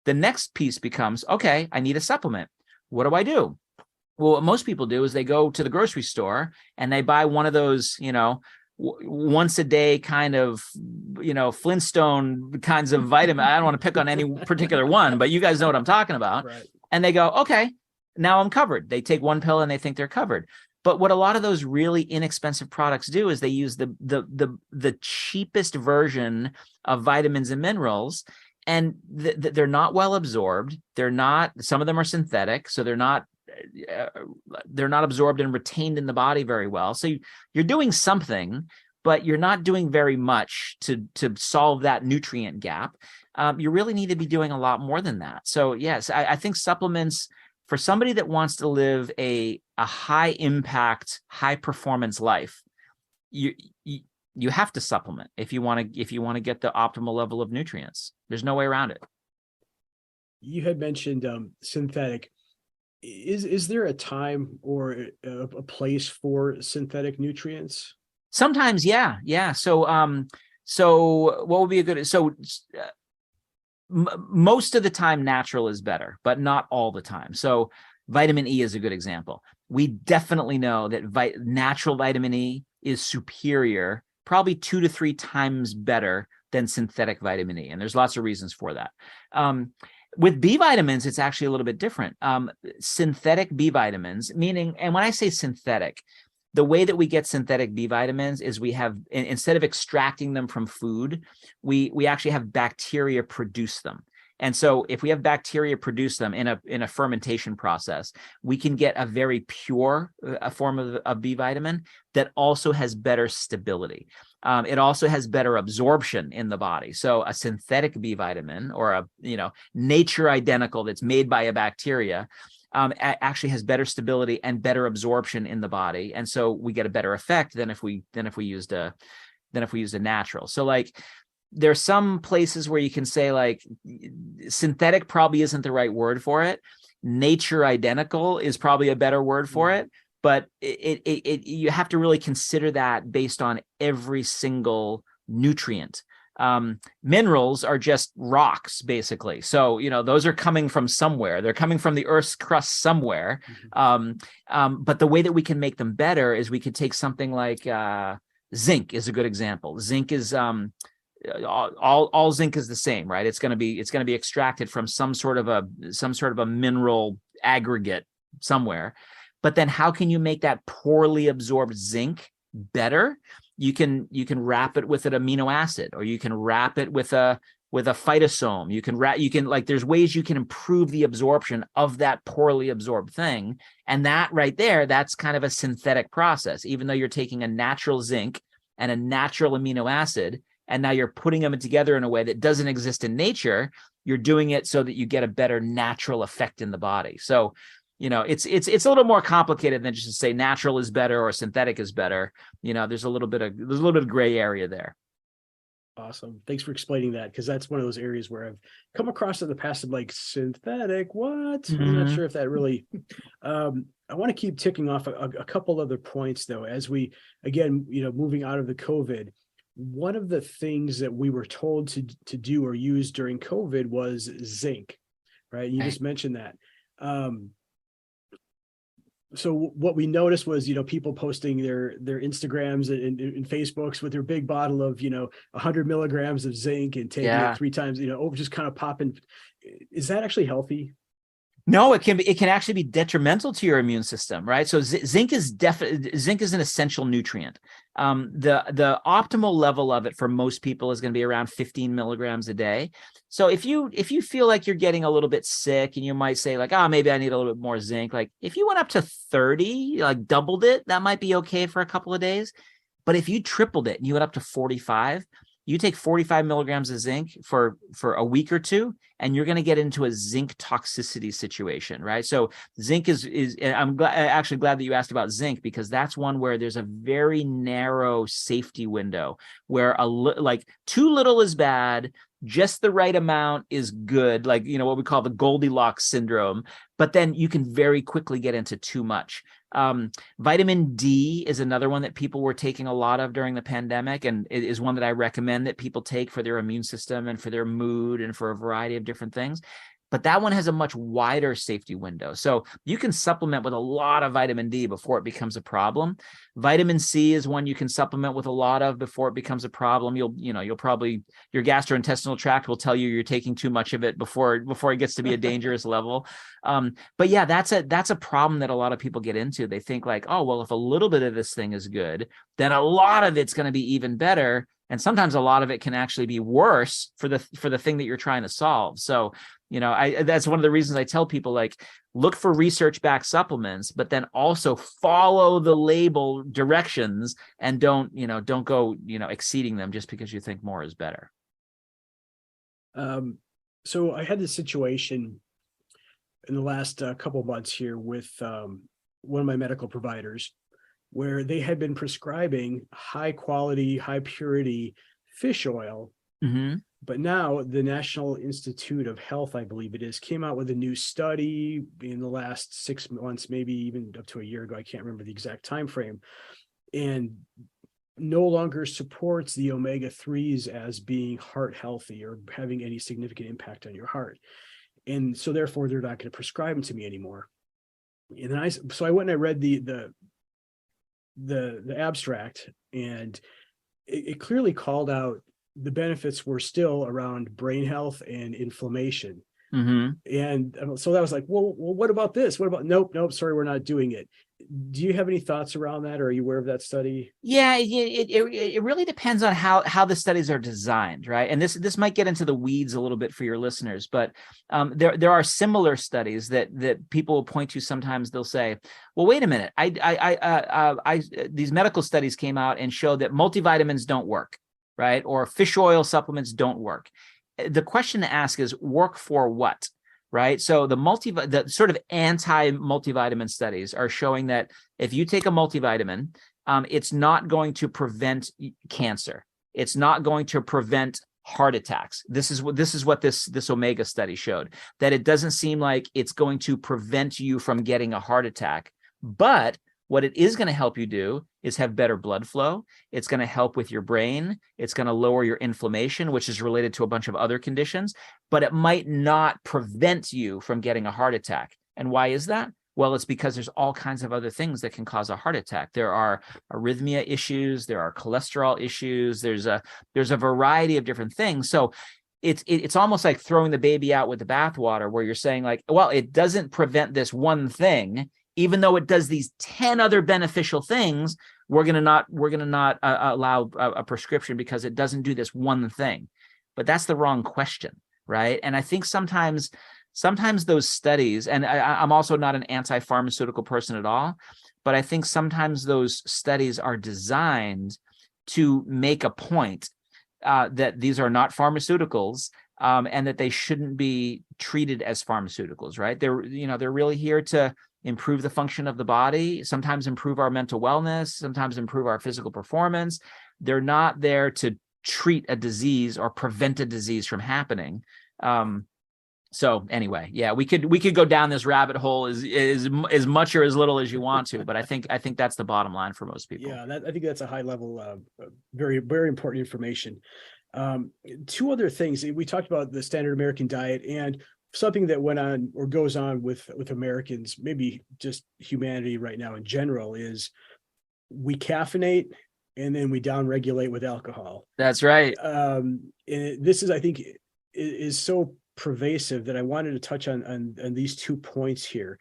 The next piece becomes, okay, I need a supplement. What do I do? Well, what most people do is they go to the grocery store and they buy one of those, once a day kind of, Flintstone kinds of vitamin. I don't want to pick on any particular one, but you guys know what I'm talking about. Right. And they go, okay, now I'm covered. They take one pill and they think they're covered. But what a lot of those really inexpensive products do is they use the cheapest version of vitamins and minerals, and they're not well absorbed. Some of them are synthetic, so they're not absorbed and retained in the body very well. So you're doing something, but you're not doing very much to solve that nutrient gap. You really need to be doing a lot more than that. So yes, I think supplements for somebody that wants to live a high impact, high performance life, you have to supplement if you want to get the optimal level of nutrients. There's no way around it. You had mentioned synthetic. Is there a time or a place for synthetic nutrients? Sometimes, yeah. So what would be a good? Most of the time, natural is better, but not all the time. So vitamin E is a good example. We definitely know that natural vitamin E is superior, probably 2 to 3 times better than synthetic vitamin E, and there's lots of reasons for that. With B vitamins, it's actually a little bit different. Synthetic B vitamins, meaning, and when I say synthetic, the way that we get synthetic B vitamins is we have, instead of extracting them from food, we actually have bacteria produce them. And so if we have bacteria produce them in a fermentation process, we can get a very pure form of B vitamin that also has better stability. It also has better absorption in the body. So a synthetic B vitamin, or a nature identical that's made by a bacteria, actually has better stability and better absorption in the body, and so we get a better effect than if we used a natural. So like, there's some places where you can say like synthetic probably isn't the right word for it. Nature identical is probably a better word for it, but you have to really consider that based on every single nutrient. Minerals are just rocks, basically. So, those are coming from somewhere. They're coming from the Earth's crust somewhere. But the way that we can make them better is we could take something like zinc is a good example. Zinc is all zinc is the same, right? It's going to be extracted from some sort of a mineral aggregate somewhere. But then how can you make that poorly absorbed zinc better? You can wrap it with an amino acid, or you can wrap it with a phytosome. There's ways you can improve the absorption of that poorly absorbed thing. And that right there, that's kind of a synthetic process, even though you're taking a natural zinc and a natural amino acid, and now you're putting them together in a way that doesn't exist in nature. You're doing it so that you get a better natural effect in the body. So, it's a little more complicated than just to say natural is better or synthetic is better. There's a little bit of gray area there. Awesome. Thanks for explaining that, because that's one of those areas where I've come across in the past. I'm like, synthetic, what? Mm-hmm. I'm not sure if that really. I want to keep ticking off a couple other points, though, as we, again, moving out of the COVID. One of the things that we were told to do or use during COVID was zinc, right? You just mentioned that. So what we noticed was, people posting their Instagrams and Facebooks with their big bottle of, 100 milligrams of zinc and taking it 3 times, just kind of popping. Is that actually healthy? No, it can actually be detrimental to your immune system, right? So zinc is an essential nutrient. The optimal level of it for most people is going to be around 15 milligrams a day. So if you feel like you're getting a little bit sick and you might say like, maybe I need a little bit more zinc. Like if you went up to 30, like doubled it, that might be okay for a couple of days. But if you tripled it and you went up to 45, you take 45 milligrams of zinc for a week or two, and you're going to get into a zinc toxicity situation, right? So zinc is I'm actually glad that you asked about zinc, because that's one where there's a very narrow safety window where too little is bad, just the right amount is good, like what we call the Goldilocks syndrome. But then you can very quickly get into too much. Vitamin D is another one that people were taking a lot of during the pandemic, and it is one that I recommend that people take for their immune system and for their mood and for a variety of different things. but that one has a much wider safety window. So you can supplement with a lot of vitamin D before it becomes a problem. Vitamin C is one you can supplement with a lot of before it becomes a problem. You'll probably, your gastrointestinal tract will tell you you're taking too much of it before it gets to be a dangerous level. But yeah, that's a problem that a lot of people get into. They think like, oh, well, if a little bit of this thing is good, then a lot of it's going to be even better. And sometimes a lot of it can actually be worse for the thing that you're trying to solve. So, that's one of the reasons I tell people, like, look for research-backed supplements, but then also follow the label directions and don't go, exceeding them just because you think more is better. So I had this situation in the last couple of months here with one of my medical providers, where they had been prescribing high quality, high purity fish oil. Mm-hmm. But now the National Institute of Health, I believe it is, came out with a new study in the last 6 months, maybe even up to a year ago. I can't remember the exact time frame, and no longer supports the omega-3s as being heart healthy or having any significant impact on your heart. And so therefore they're not going to prescribe them to me anymore. And then I went and I read the abstract, and it clearly called out the benefits were still around brain health and inflammation. Mm-hmm. And so that was like, well, what about this? What about, nope, sorry, we're not doing it. Do you have any thoughts around that? Or are you aware of that study? Yeah, it really depends on how the studies are designed, right? And this might get into the weeds a little bit for your listeners, but there are similar studies that people will point to. Sometimes they'll say, well, wait a minute, these medical studies came out and showed that multivitamins don't work, right? Or fish oil supplements don't work. The question to ask is, work for what? Right. So the sort of anti-multivitamin studies are showing that if you take a multivitamin, it's not going to prevent cancer. It's not going to prevent heart attacks. This is what this omega study showed, that it doesn't seem like it's going to prevent you from getting a heart attack. But what it is going to help you do is have better blood flow. It's going to help with your brain. It's going to lower your inflammation, which is related to a bunch of other conditions, but it might not prevent you from getting a heart attack. And why is that? Well, it's because there's all kinds of other things that can cause a heart attack. There are arrhythmia issues. There are cholesterol issues. There's a variety of different things. So it's almost like throwing the baby out with the bathwater, where you're saying like, well, it doesn't prevent this one thing, even though it does these 10 other beneficial things. We're going to not allow a prescription because it doesn't do this one thing. But that's the wrong question, right? And I think sometimes those studies, and I'm also not an anti-pharmaceutical person at all, but I think sometimes those studies are designed to make a point that these are not pharmaceuticals, and that they shouldn't be treated as pharmaceuticals, right? They're really here to improve the function of the body, sometimes improve our mental wellness, sometimes improve our physical performance. They're not there to treat a disease or prevent a disease from happening. So anyway, yeah, we could go down this rabbit hole as much or as little as you want to, but I think that's the bottom line for most people. Yeah, I think that's a high level, very, very important information. Two other things. We talked about the standard American diet, and something that went on or goes on with Americans, maybe just humanity right now in general, is we caffeinate and then we downregulate with alcohol. That's right. And this is, I think, is so pervasive that I wanted to touch on these 2 points here.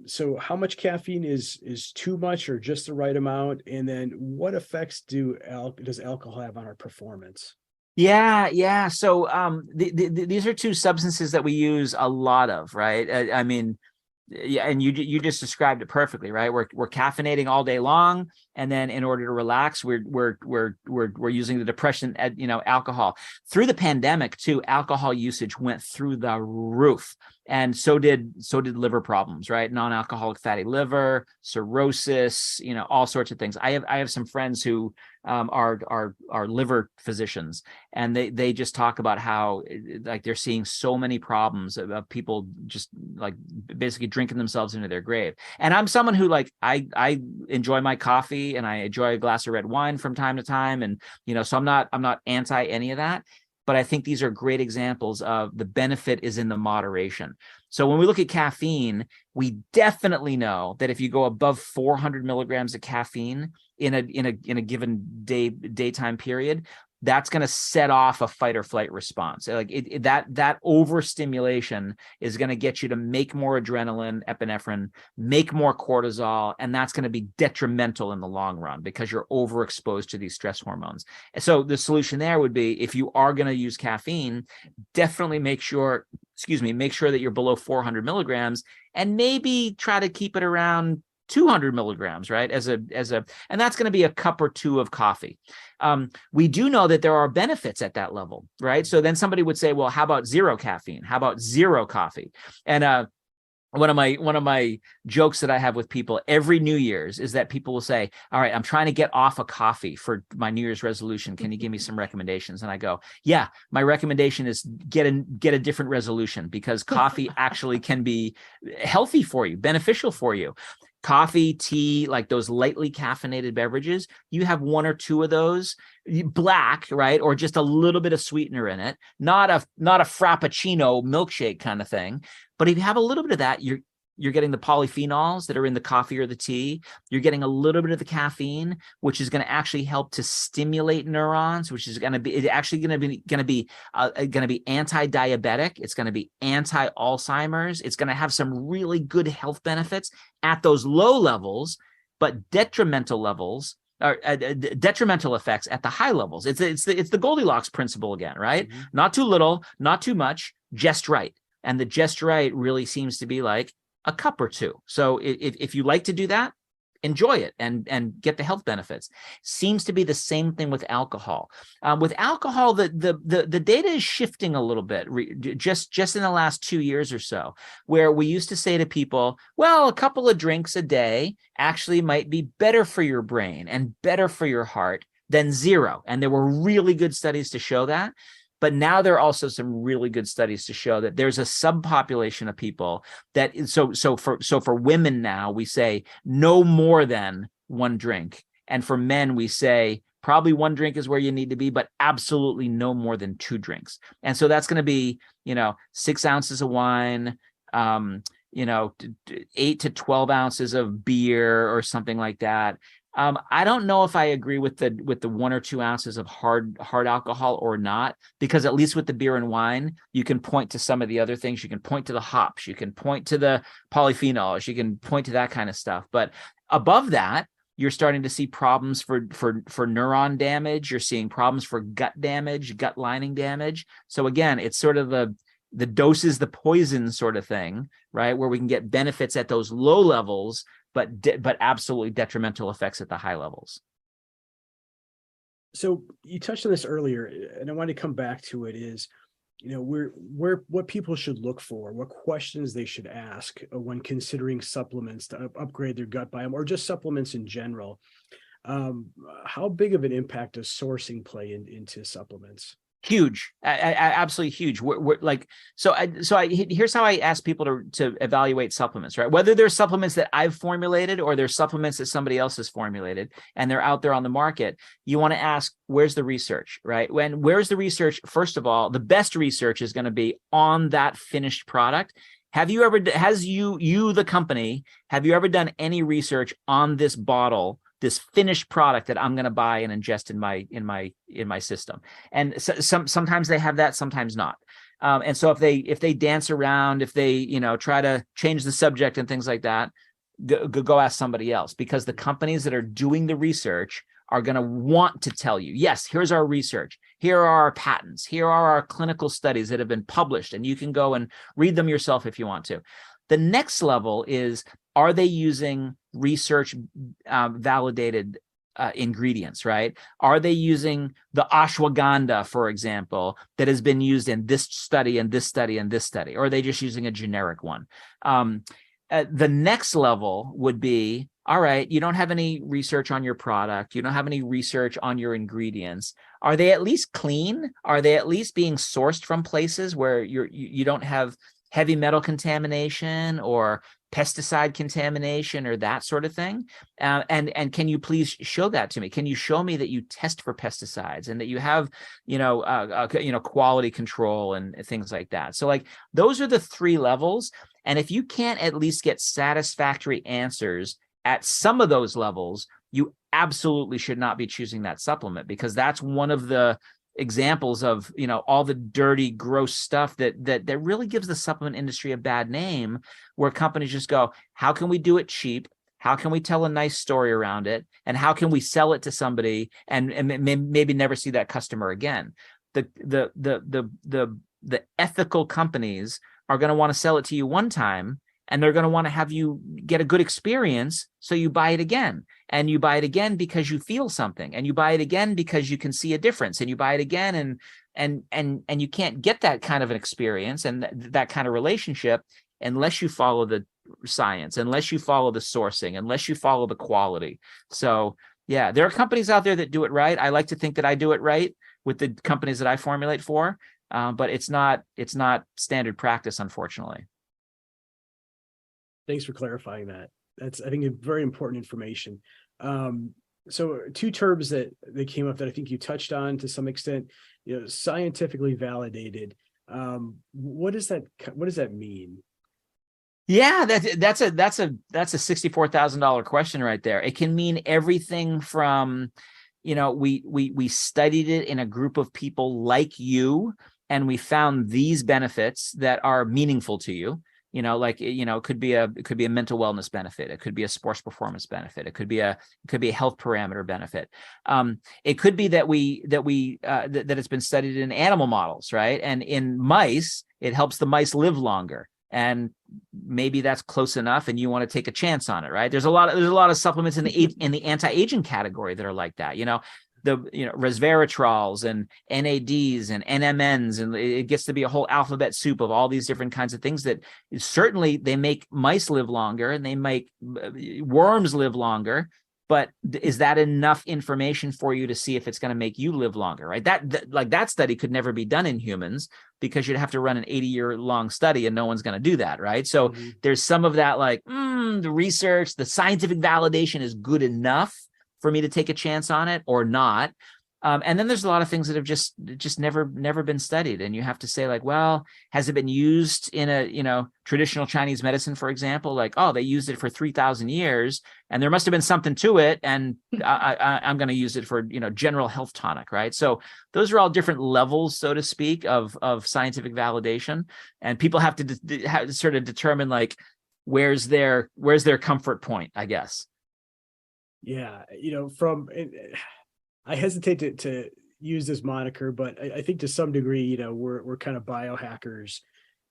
So how much caffeine is too much or just the right amount? And then what effects does alcohol have on our performance? Yeah. So these are two substances that we use a lot of, right? I mean, yeah, and you just described it perfectly, right? We're caffeinating all day long, and then in order to relax, we're using the depression, alcohol. Through the pandemic too, alcohol usage went through the roof, and so did liver problems, right? Non-alcoholic fatty liver, cirrhosis, all sorts of things. I have some friends who are liver physicians, and they just talk about how like they're seeing so many problems of people just like basically drinking themselves into their grave. And I'm someone who like I enjoy my coffee and I enjoy a glass of red wine from time to time, and so I'm not anti any of that. but I think these are great examples of the benefit is in the moderation. So when we look at caffeine, we definitely know that if you go above 400 milligrams of caffeine in a given daytime period, that's going to set off a fight or flight response. Like that overstimulation is going to get you to make more adrenaline, epinephrine, make more cortisol, and that's going to be detrimental in the long run because you're overexposed to these stress hormones. And so the solution there would be, if you are going to use caffeine, definitely make sure that you're below 400 milligrams, and maybe try to keep it around 200 milligrams, right? And that's going to be a cup or two of coffee. We do know that there are benefits at that level, right? So then somebody would say, well, how about zero caffeine? How about zero coffee? And one of my jokes that I have with people every New Year's is that people will say, all right, I'm trying to get off of coffee for my New Year's resolution. Can you give me some recommendations? And I go, yeah, my recommendation is get a different resolution, because coffee actually can be healthy for you, beneficial for you. Coffee, tea, like those lightly caffeinated beverages, you have one or two of those, black, right? Or just a little bit of sweetener in it, not a frappuccino milkshake kind of thing. But if you have a little bit of that, you're getting the polyphenols that are in the coffee or the tea. You're getting a little bit of the caffeine, which is going to actually help to stimulate neurons, which is going to be anti-diabetic. It's going to be anti-Alzheimer's. It's going to have some really good health benefits at those low levels, but detrimental levels or detrimental effects at the high levels. It's the Goldilocks principle again, right? Mm-hmm. Not too little, not too much, just right. And the just right really seems to be like a cup or two. So if you like to do that, enjoy it and get the health benefits. Seems to be the same thing with alcohol. With alcohol, the data is shifting a little bit, just in the last 2 years or so, where we used to say to people, well, a couple of drinks a day actually might be better for your brain and better for your heart than zero. And there were really good studies to show that. But now there are also some really good studies to show that there's a subpopulation of people that so for women now we say no more than one drink, and for men we say probably one drink is where you need to be, but absolutely no more than 2 drinks. And so that's going to be 6 ounces of wine, 8 to 12 ounces of beer or something like that. I don't know if I agree with the 1 or 2 ounces of hard alcohol or not, because at least with the beer and wine, you can point to some of the other things. You can point to the hops, you can point to the polyphenols, you can point to that kind of stuff. But above that, you're starting to see problems for neuron damage. You're seeing problems for gut damage, gut lining damage. So again, it's sort of the dose is the poison sort of thing, right? Where we can get benefits at those low levels, but absolutely detrimental effects at the high levels. So you touched on this earlier, and I want to come back to it is, what people should look for, what questions they should ask when considering supplements to upgrade their gut biome, or just supplements in general. How big of an impact does sourcing play into supplements? Huge, absolutely huge. Here's how I ask people to evaluate supplements, right? Whether they're supplements that I've formulated or they're supplements that somebody else has formulated and they're out there on the market, you want to ask, where's the research, right? Where's the research? First of all, the best research is going to be on that finished product. Have you ever, the company, have you ever done any research on this bottle, this finished product that I'm going to buy and ingest in my system? And sometimes they have that, sometimes not. And so if they dance around, if they try to change the subject and things like that, go ask somebody else, because the companies that are doing the research are going to want to tell you, yes, here's our research, here are our patents, here are our clinical studies that have been published, and you can go and read them yourself if you want to. The next level is, are they using research validated ingredients, right? Are they using the ashwagandha, for example, that has been used in this study and this study and this study? Or are they just using a generic one? The next level would be, all right, you don't have any research on your product. You don't have any research on your ingredients. Are they at least clean? Are they at least being sourced from places where you don't have heavy metal contamination or pesticide contamination or that sort of thing? And can you please show that to me? Can you show me that you test for pesticides and that you have, quality control and things like that? So like those are the three levels. And if you can't at least get satisfactory answers at some of those levels, you absolutely should not be choosing that supplement, because that's one of the examples of, all the dirty, gross stuff that really gives the supplement industry a bad name, where companies just go, how can we do it cheap? How can we tell a nice story around it? And how can we sell it to somebody and maybe never see that customer again? The ethical companies are going to want to sell it to you one time, and they're going to want to have you get a good experience, so you buy it again. And you buy it again because you feel something, and you buy it again because you can see a difference, and you buy it again, and you can't get that kind of an experience and that kind of relationship unless you follow the science, unless you follow the sourcing, unless you follow the quality. So yeah, there are companies out there that do it right. I like to think that I do it right with the companies that I formulate for, but it's not standard practice, unfortunately. Thanks for clarifying that. That's, I think, a very important information. So two terms that came up that I think you touched on to some extent, scientifically validated. What does that mean? Yeah, that's a $64,000 question right there. It can mean everything from, we studied it in a group of people like you, and we found these benefits that are meaningful to you. It could be a mental wellness benefit. It could be a sports performance benefit. It could be a health parameter benefit. It could be that it's been studied in animal models, right? And in mice, it helps the mice live longer. And maybe that's close enough, and you want to take a chance on it, right? There's a lot of supplements in the anti-aging category that are like that. Resveratrols and NADs and NMNs, and it gets to be a whole alphabet soup of all these different kinds of things that certainly they make mice live longer and they make worms live longer. But is that enough information for you to see if it's going to make you live longer, right? That study could never be done in humans, because you'd have to run an 80-year-long study, and no one's going to do that, right? So there's some of that, like the research, the scientific validation is good enough for me to take a chance on it or not. And then there's a lot of things that have just never been studied. And you have to say, like, well, has it been used in a, traditional Chinese medicine, for example? Like, oh, they used it for 3,000 years and there must have been something to it. And I'm going to use it for, general health tonic, right? So those are all different levels, so to speak, of scientific validation. And people have to sort of determine, like, where's their comfort point, I guess. Yeah. I hesitate to use this moniker, but I think to some degree, we're kind of biohackers.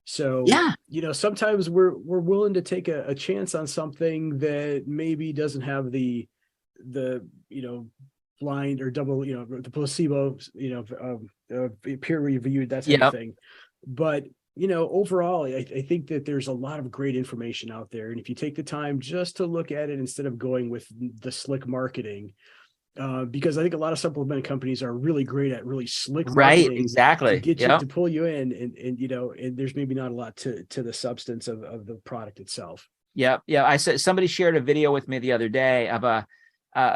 So, yeah, sometimes we're willing to take a chance on something that maybe doesn't have the blind or double, the placebo, peer reviewed, that type of thing. But, overall, I think that there's a lot of great information out there. And if you take the time just to look at it instead of going with the slick marketing, because I think a lot of supplement companies are really great at really slick marketing, right? Exactly. To get you to pull you in, and there's maybe not a lot to the substance of the product itself. Yeah. I said somebody shared a video with me the other day of a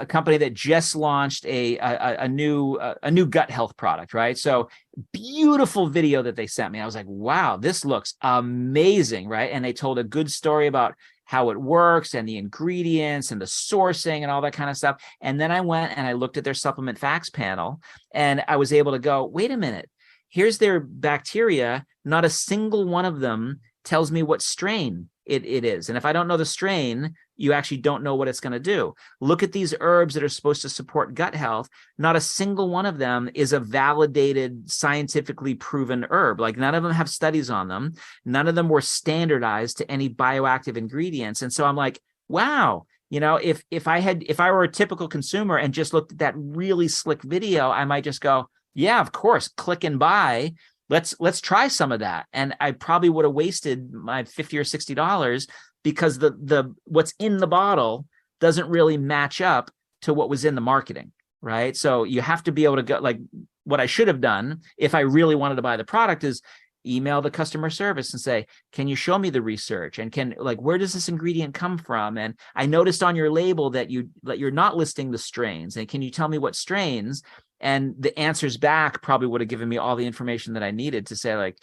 company that just launched a new gut health product, right? So beautiful video that they sent me. I was like, wow, this looks amazing, right? And they told a good story about how it works and the ingredients and the sourcing and all that kind of stuff. And then I went and I looked at their supplement facts panel, and I was able to go, wait a minute, here's their bacteria. Not a single one of them tells me what strain it is. And if I don't know the strain, you actually don't know what it's going to do. Look at these herbs that are supposed to support gut health. Not a single one of them is a validated, scientifically proven herb. Like, none of them have studies on them. None of them were standardized to any bioactive ingredients. And so I'm like, wow, if I were a typical consumer and just looked at that really slick video, I might just go, yeah, of course, click and buy. Let's try some of that. And I probably would have wasted my $50 or $60 because the what's in the bottle doesn't really match up to what was in the marketing, right? So you have to be able to go, like, what I should have done if I really wanted to buy the product is, email the customer service and say, can you show me the research? And where does this ingredient come from? And I noticed on your label that you're not listing the strains. And can you tell me what strains? And the answers back probably would have given me all the information that I needed to say, like,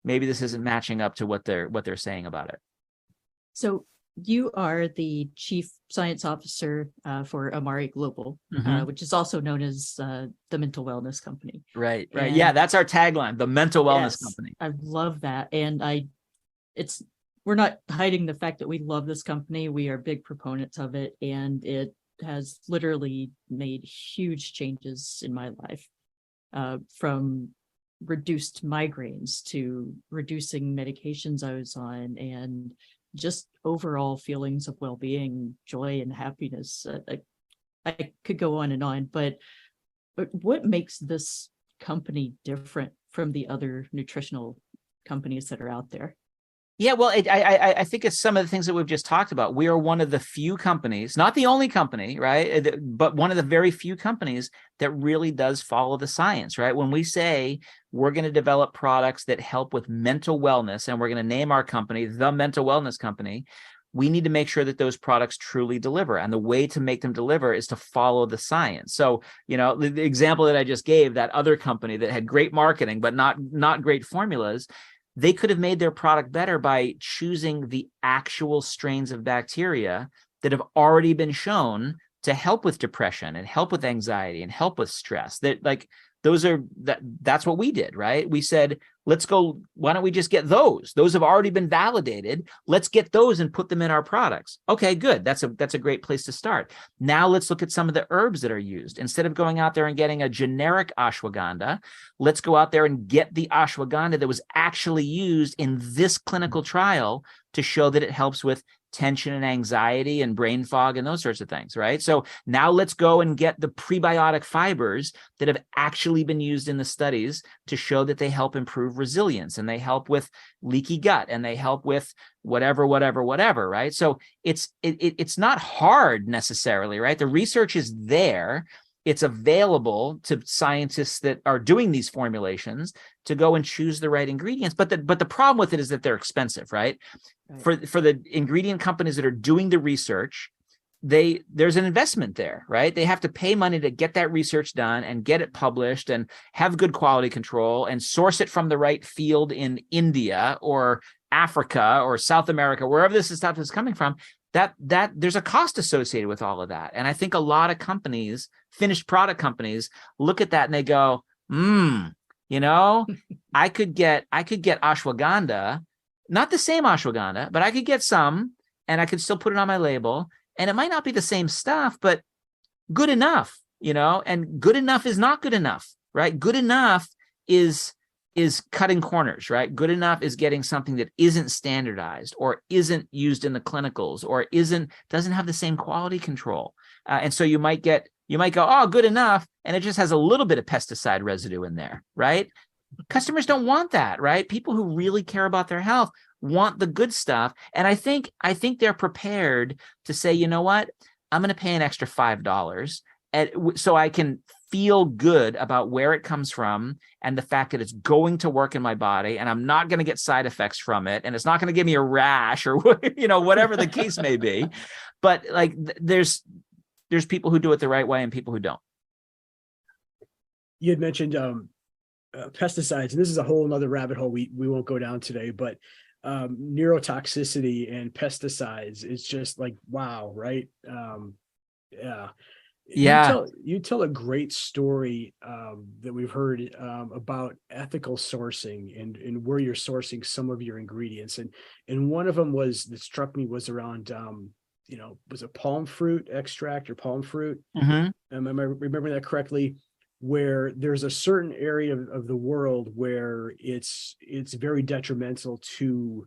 maybe this isn't matching up to what they're saying about it. So you are the chief science officer for Amari Global, which is also known as the mental wellness company. Right. Yeah, that's our tagline, the mental wellness company. I love that. And we're not hiding the fact that we love this company. We are big proponents of it. And it has literally made huge changes in my life, from reduced migraines to reducing medications I was on, and just overall feelings of well-being, joy, and happiness. I could go on, but what makes this company different from the other nutritional companies that are out there? Yeah, well, I think it's some of the things that we've just talked about. We are one of the few companies, not the only company, right? But one of the very few companies that really does follow the science, right? When we say we're going to develop products that help with mental wellness, and we're going to name our company the Mental Wellness Company, we need to make sure that those products truly deliver. And the way to make them deliver is to follow the science. So, the example that I just gave, that other company that had great marketing, but not great formulas, they could have made their product better by choosing the actual strains of bacteria that have already been shown to help with depression and help with anxiety and help with stress. That's what we did, right? We said, why don't we just get those? Those have already been validated. Let's get those and put them in our products. Okay, good. That's a great place to start. Now let's look at some of the herbs that are used. Instead of going out there and getting a generic ashwagandha, let's go out there and get the ashwagandha that was actually used in this clinical trial to show that it helps with tension and anxiety and brain fog and those sorts of things, right? So now let's go and get the prebiotic fibers that have actually been used in the studies to show that they help improve resilience, and they help with leaky gut, and they help with whatever, right? So it's not hard necessarily, right? The research is there. It's available to scientists that are doing these formulations to go and choose the right ingredients. But the problem with it is that they're expensive, right? For the ingredient companies that are doing the research, there's an investment there, right? They have to pay money to get that research done and get it published and have good quality control and source it from the right field in India or Africa or South America, wherever this stuff is coming from. That there's a cost associated with all of that. And I think a lot of companies, finished product companies, look at that and they go, I could get ashwagandha, not the same ashwagandha, but I could get some and I could still put it on my label. And it might not be the same stuff, but good enough, and good enough is not good enough, right? Good enough is cutting corners, right? Good enough is getting something that isn't standardized or isn't used in the clinicals or doesn't have the same quality control. And so you might go, oh, good enough, and it just has a little bit of pesticide residue in there, right? Customers don't want that, right? People who really care about their health want the good stuff. And I think they're prepared to say, you know what, I'm going to pay an extra $5 so I can feel good about where it comes from and the fact that it's going to work in my body and I'm not going to get side effects from it. And it's not going to give me a rash or, whatever the case may be. But there's people who do it the right way and people who don't. You had mentioned pesticides, and this is a whole another rabbit hole we won't go down today, but neurotoxicity and pesticides is just like, wow, right? Yeah. You tell a great story that we've heard about ethical sourcing and where you're sourcing some of your ingredients. And one of them that struck me was around, was a palm fruit extract or palm fruit. Mm-hmm. Am I remembering that correctly? Where there's a certain area of the world where it's very detrimental to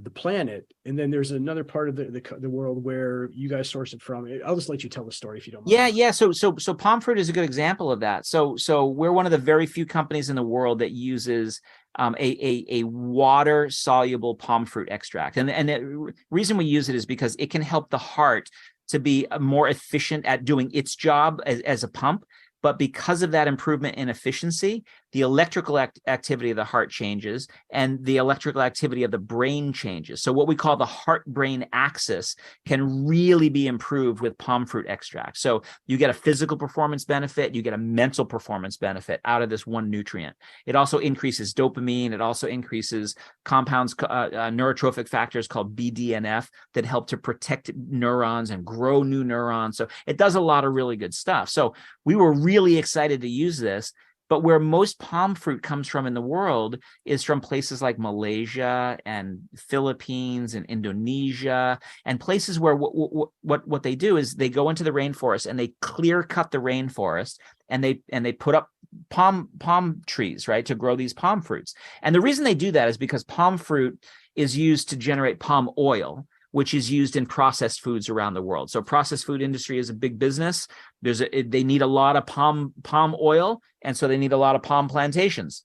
the planet, and then there's another part of the world where you guys source it from. I'll just let you tell the story if you don't mind. Yeah. So palm fruit is a good example of that. So we're one of the very few companies in the world that uses a water soluble palm fruit extract, and the reason we use it is because it can help the heart to be more efficient at doing its job as a pump. But because of that improvement in efficiency, the electrical activity of the heart changes, and the electrical activity of the brain changes. So what we call the heart-brain axis can really be improved with palm fruit extract. So you get a physical performance benefit, you get a mental performance benefit out of this one nutrient. It also increases dopamine. It also increases compounds, neurotrophic factors called BDNF that help to protect neurons and grow new neurons. So it does a lot of really good stuff. So we were really excited to use this. But where most palm fruit comes from in the world is from places like Malaysia and Philippines and Indonesia, and places where what they do is they go into the rainforest and they clear cut the rainforest, and they put up palm trees, right, to grow these palm fruits. And the reason they do that is because palm fruit is used to generate palm oil, which is used in processed foods around the world. So processed food industry is a big business. They need a lot of palm oil, and so they need a lot of palm plantations.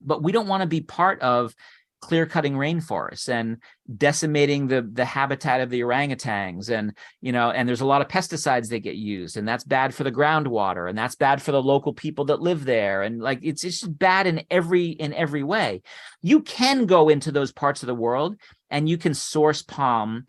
But we don't want to be part of clear-cutting rainforests and decimating the habitat of the orangutans, and there's a lot of pesticides that get used, and that's bad for the groundwater, and that's bad for the local people that live there, and like it's just bad in every way. You can go into those parts of the world and you can source palm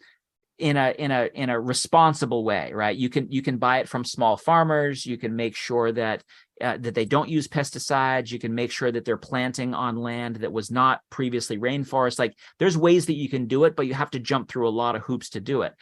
in a responsible way, right? You can buy it from small farmers. You can make sure that they don't use pesticides. You can make sure that they're planting on land that was not previously rainforest. Like, there's ways that you can do it, but you have to jump through a lot of hoops to do it.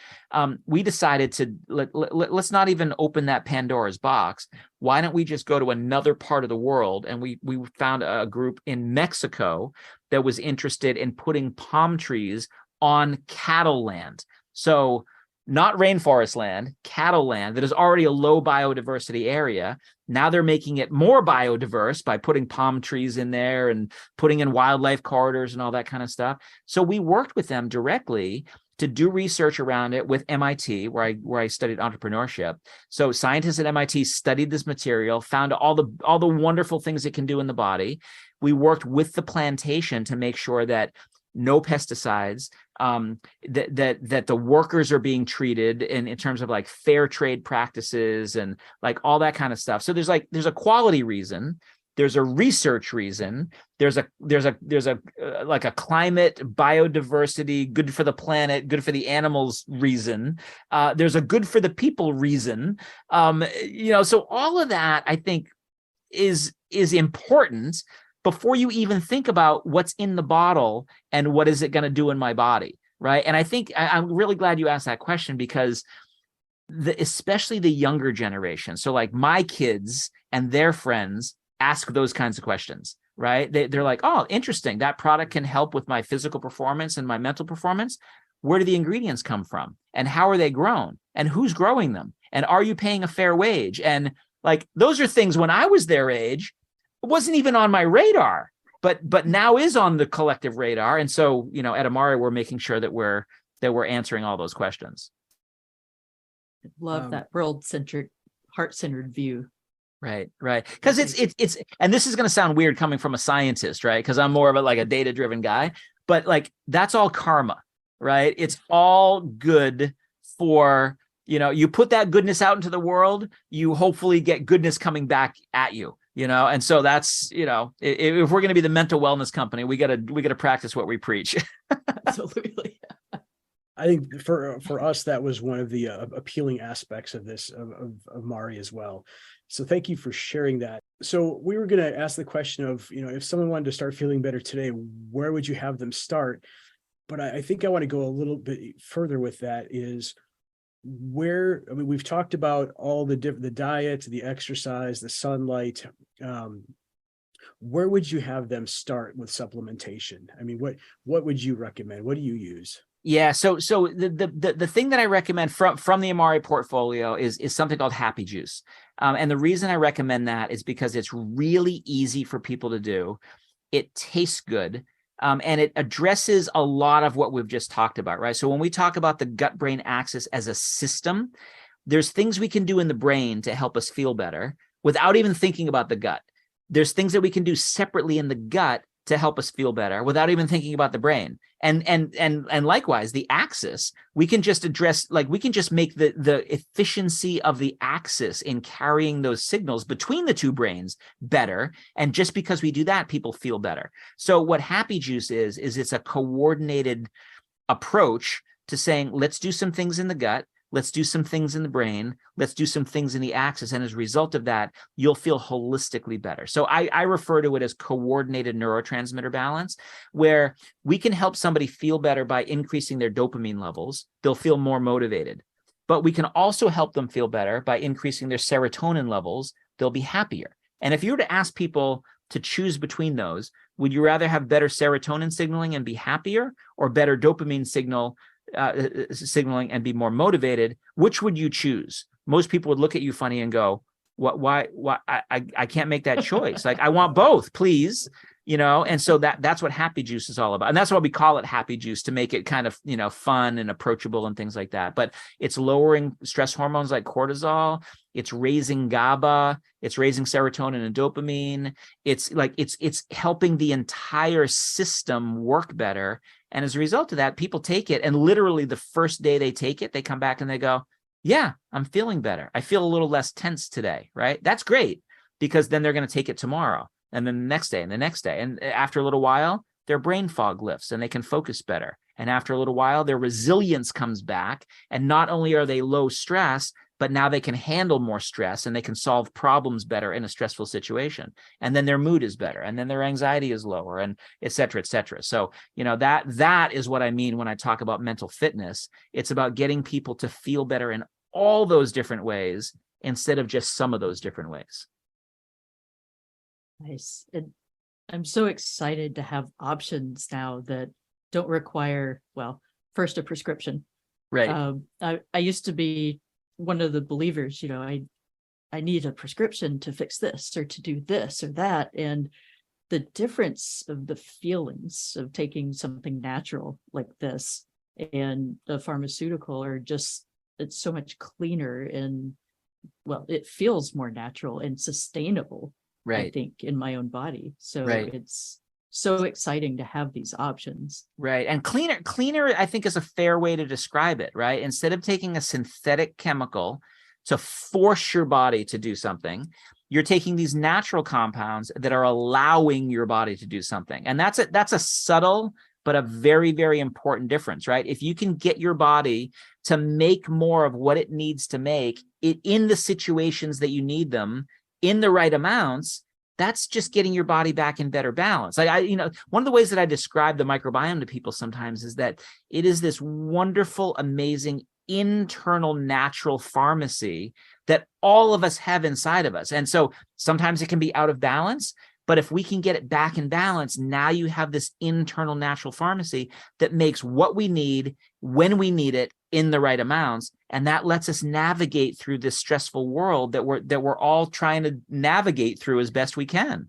We decided to let's not even open that Pandora's box. Why don't we just go to another part of the world? And we found a group in Mexico that was interested in putting palm trees on cattle land. So not rainforest land, cattle land that is already a low biodiversity area. Now they're making it more biodiverse by putting palm trees in there and putting in wildlife corridors and all that kind of stuff. So we worked with them directly to do research around it with MIT, where I studied entrepreneurship. So scientists at MIT studied this material, found all the wonderful things it can do in the body. We worked with the plantation to make sure that no pesticides, that the workers are being treated in terms of like fair trade practices and like all that kind of stuff. So there's a quality reason, there's a research reason, there's a like a climate, biodiversity, good for the planet, good for the animals reason. There's a good for the people reason. So all of that I think is important before you even think about what's in the bottle and what is it going to do in my body, right? And I think I'm really glad you asked that question, because especially the younger generation, so like my kids and their friends ask those kinds of questions, right? They're like, oh, interesting, that product can help with my physical performance and my mental performance. Where do the ingredients come from? And how are they grown? And who's growing them? And are you paying a fair wage? And like, those are things when I was their age, it wasn't even on my radar, but now is on the collective radar. And so, at Amari, we're making sure that we're answering all those questions. Love that world-centered, heart-centered view. Right. Because it's, and this is going to sound weird coming from a scientist, right? Because I'm more of a data-driven guy, but like, that's all karma, right? It's all good for, you put that goodness out into the world, you hopefully get goodness coming back at you. And so that's, if we're going to be the mental wellness company, we got to practice what we preach. Absolutely. I think for us, that was one of the appealing aspects of this, of Mari as well. So thank you for sharing that. So we were going to ask the question of, if someone wanted to start feeling better today, where would you have them start? But I think I want to go a little bit further with that is, we've talked about all the diet, the exercise, the sunlight. Where would you have them start with supplementation? I mean, what would you recommend? What do you use? Yeah, so the thing that I recommend from the Amari portfolio is something called Happy Juice, and the reason I recommend that is because it's really easy for people to do. It tastes good. And it addresses a lot of what we've just talked about, right? So when we talk about the gut-brain axis as a system, there's things we can do in the brain to help us feel better without even thinking about the gut. There's things that we can do separately in the gut to help us feel better without even thinking about the brain. And likewise, the axis, we can just address, like, we can just make the efficiency of the axis in carrying those signals between the two brains better. And just because we do that, people feel better. So what Happy Juice is it's a coordinated approach to saying, let's do some things in the gut. Let's do some things in the brain. Let's do some things in the axis. And as a result of that, you'll feel holistically better. So I refer to it as coordinated neurotransmitter balance, where we can help somebody feel better by increasing their dopamine levels. They'll feel more motivated. But we can also help them feel better by increasing their serotonin levels. They'll be happier. And if you were to ask people to choose between those, would you rather have better serotonin signaling and be happier, or better dopamine signaling and be more motivated? Which would you choose? Most people would look at you funny and go, "What? Why? I can't make that choice. Like, I want both, please." And so that's what Happy Juice is all about. And that's why we call it Happy Juice, to make it kind of, fun and approachable and things like that. But it's lowering stress hormones like cortisol. It's raising GABA. It's raising serotonin and dopamine. It's helping the entire system work better. And as a result of that, people take it, and literally the first day they take it, they come back and they go, yeah, I'm feeling better. I feel a little less tense today, right? That's great, because then they're going to take it tomorrow, and then the next day and the next day. And after a little while, their brain fog lifts and they can focus better. And after a little while, their resilience comes back. And not only are they low stress, but now they can handle more stress and they can solve problems better in a stressful situation. And then their mood is better, and then their anxiety is lower, and et cetera, et cetera. So, that is what I mean when I talk about mental fitness. It's about getting people to feel better in all those different ways instead of just some of those different ways. Nice. And I'm so excited to have options now that don't require, well, first a prescription. Right. I used to be one of the believers, I need a prescription to fix this or to do this or that. And the difference of the feelings of taking something natural like this and a pharmaceutical are just, it's so much cleaner, and, well, it feels more natural and sustainable. Right. I think, in my own body. So right. It's so exciting to have these options. Right. And cleaner, I think, is a fair way to describe it, right? Instead of taking a synthetic chemical to force your body to do something, you're taking these natural compounds that are allowing your body to do something. And that's a subtle but a very, very important difference, right? If you can get your body to make more of what it needs to make it in the situations that you need them, in the right amounts, that's just getting your body back in better balance. Like one of the ways that I describe the microbiome to people sometimes is that it is this wonderful, amazing internal natural pharmacy that all of us have inside of us. And so sometimes it can be out of balance, but if we can get it back in balance, now you have this internal natural pharmacy that makes what we need when we need it in the right amounts. And that lets us navigate through this stressful world that we're all trying to navigate through as best we can.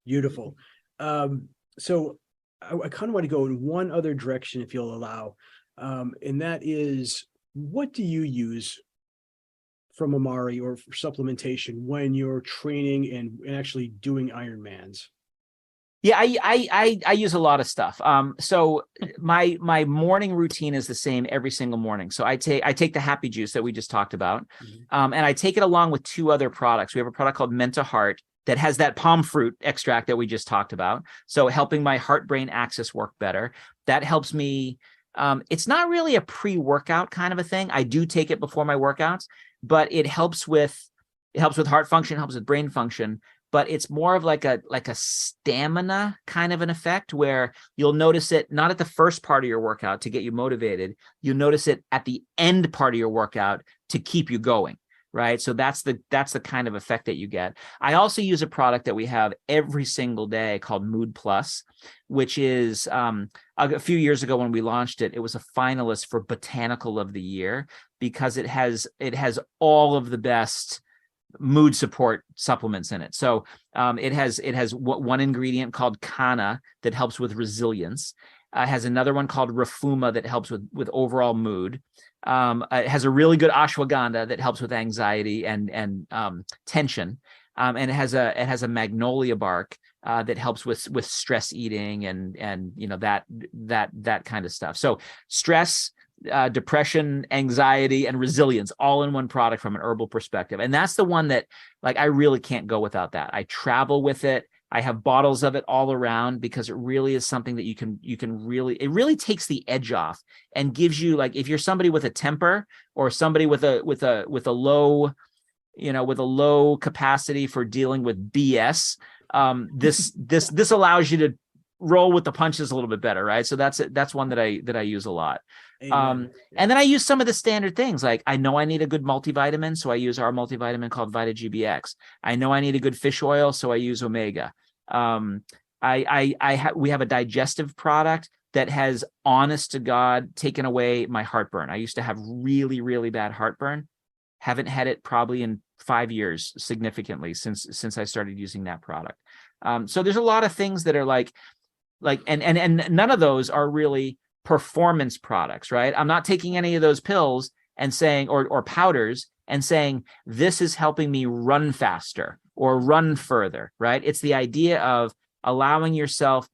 Beautiful. So I kind of want to go in one other direction, if you'll allow. And that is, what do you use from Amari or for supplementation when you're training and actually doing Ironmans? Yeah, I use a lot of stuff. So my morning routine is the same every single morning. So I take the Happy Juice that we just talked about, and I take it along with two other products. We have a product called Menta Heart that has that palm fruit extract that we just talked about. So helping my heart-brain axis work better. That helps me. It's not really a pre-workout kind of a thing. I do take it before my workouts, but it helps with heart function, helps with brain function. But it's more of like a stamina kind of an effect, where you'll notice it not at the first part of your workout to get you motivated. You'll notice it at the end part of your workout to keep you going, right? So that's the kind of effect that you get. I also use a product that we have every single day called Mood Plus, which is a few years ago when we launched it, it was a finalist for Botanical of the Year because it has all of the best mood support supplements in it. So it has one ingredient called Kana that helps with resilience. has another one called Rafuma that helps with overall mood. It has a really good ashwagandha that helps with anxiety and tension. And it has a magnolia bark that helps with stress eating and that kind of stuff. So stress, depression, anxiety, and resilience all in one product from an herbal perspective. And that's the one that, like, I really can't go without that. I travel with it. I have bottles of it all around because it really is something that you can it really takes the edge off and gives you, like, if you're somebody with a temper or somebody with a low, with a low capacity for dealing with BS, this allows you to roll with the punches a little bit better, right? So that's one that I use a lot. And then I use some of the standard things. Like, I know I need a good multivitamin, so I use our multivitamin called Vita GBX. I know I need a good fish oil, so I use Omega. We have a digestive product that has, honest to God, taken away my heartburn. I used to have really, really bad heartburn. Haven't had it probably in 5 years significantly since I started using that product. So there's a lot of things that are like and none of those are really performance products, right? I'm not taking any of those pills and saying, or powders and saying, this is helping me run faster or run further, right? It's the idea of allowing yourself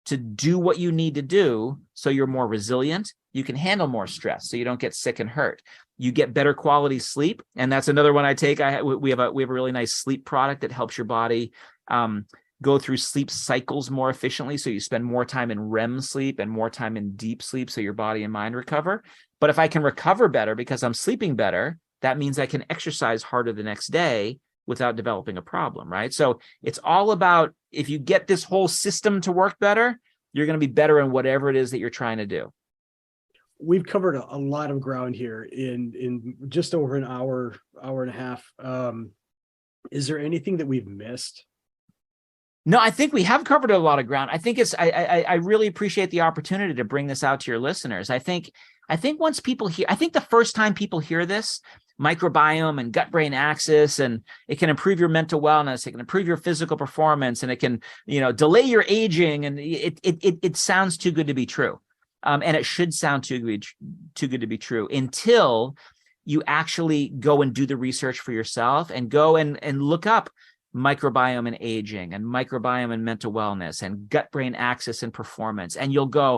to do what you need to do so you're more resilient. You can handle more stress so you don't get sick and hurt. You get better quality sleep. And that's another one I take. We have a really nice sleep product that helps your body go through sleep cycles more efficiently. So you spend more time in REM sleep and more time in deep sleep so your body and mind recover. But if I can recover better because I'm sleeping better, that means I can exercise harder the next day without developing a problem, right? So it's all about, if you get this whole system to work better, you're going to be better in whatever it is that you're trying to do. We've covered a lot of ground here in just over an hour and a half. Is there anything that we've missed? No, I think we have covered a lot of ground. I think I really appreciate the opportunity to bring this out to your listeners. I think once people hear, I think the first time people hear this, microbiome and gut-brain axis, and it can improve your mental wellness, it can improve your physical performance, and it can, delay your aging, and it sounds too good to be true. And it should sound too good to be true until you actually go and do the research for yourself and go and look up microbiome and aging and microbiome and mental wellness and gut-brain axis and performance. And you'll go,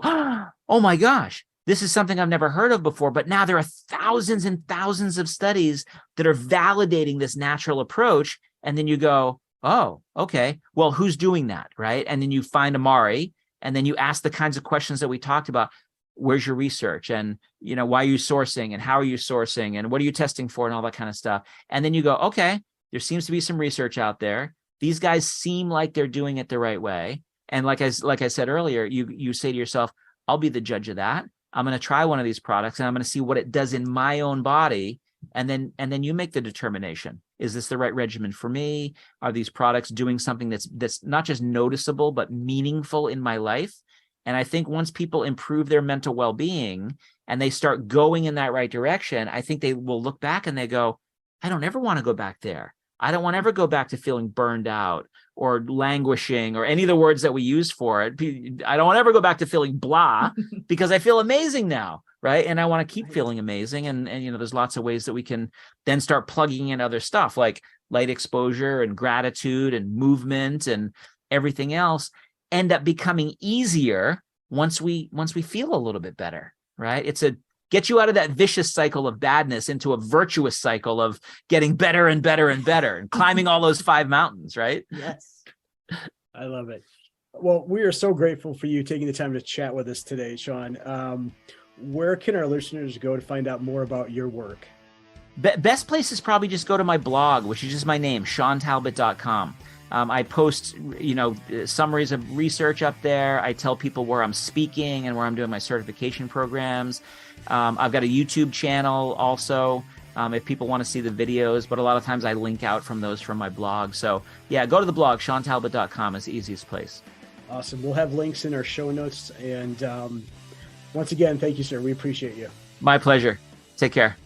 oh my gosh, this is something I've never heard of before. But now there are thousands and thousands of studies that are validating this natural approach. And then you go, oh, okay, well, who's doing that, right? And then you find Amari, and then you ask the kinds of questions that we talked about. Where's your research? And, why are you sourcing? And how are you sourcing? And what are you testing for? And all that kind of stuff. And then you go, okay, there seems to be some research out there. These guys seem like they're doing it the right way. And like I said earlier, you say to yourself, I'll be the judge of that. I'm going to try one of these products and I'm going to see what it does in my own body. And then you make the determination. Is this the right regimen for me? Are these products doing something that's not just noticeable, but meaningful in my life? And I think once people improve their mental well-being and they start going in that right direction, I think they will look back and they go, I don't ever want to go back there. I don't want to ever go back to feeling burned out or languishing or any of the words that we use for it. I don't want to ever go back to feeling blah because I feel amazing now, right? And I want to keep feeling amazing. And there's lots of ways that we can then start plugging in other stuff like light exposure and gratitude and movement and everything else end up becoming easier once we feel a little bit better, right? It's get you out of that vicious cycle of badness into a virtuous cycle of getting better and better and better and climbing all those 5 mountains, right? Yes. I love it. Well, we are so grateful for you taking the time to chat with us today, Shawn. Where can our listeners go to find out more about your work? Best place is probably just go to my blog, which is just my name, ShawnTalbott.com. I post, summaries of research up there. I tell people where I'm speaking and where I'm doing my certification programs. I've got a YouTube channel also, if people want to see the videos, but a lot of times I link out from those from my blog. So yeah, go to the blog, ShawnTalbott.com is the easiest place. Awesome. We'll have links in our show notes. And once again, thank you, sir. We appreciate you. My pleasure. Take care.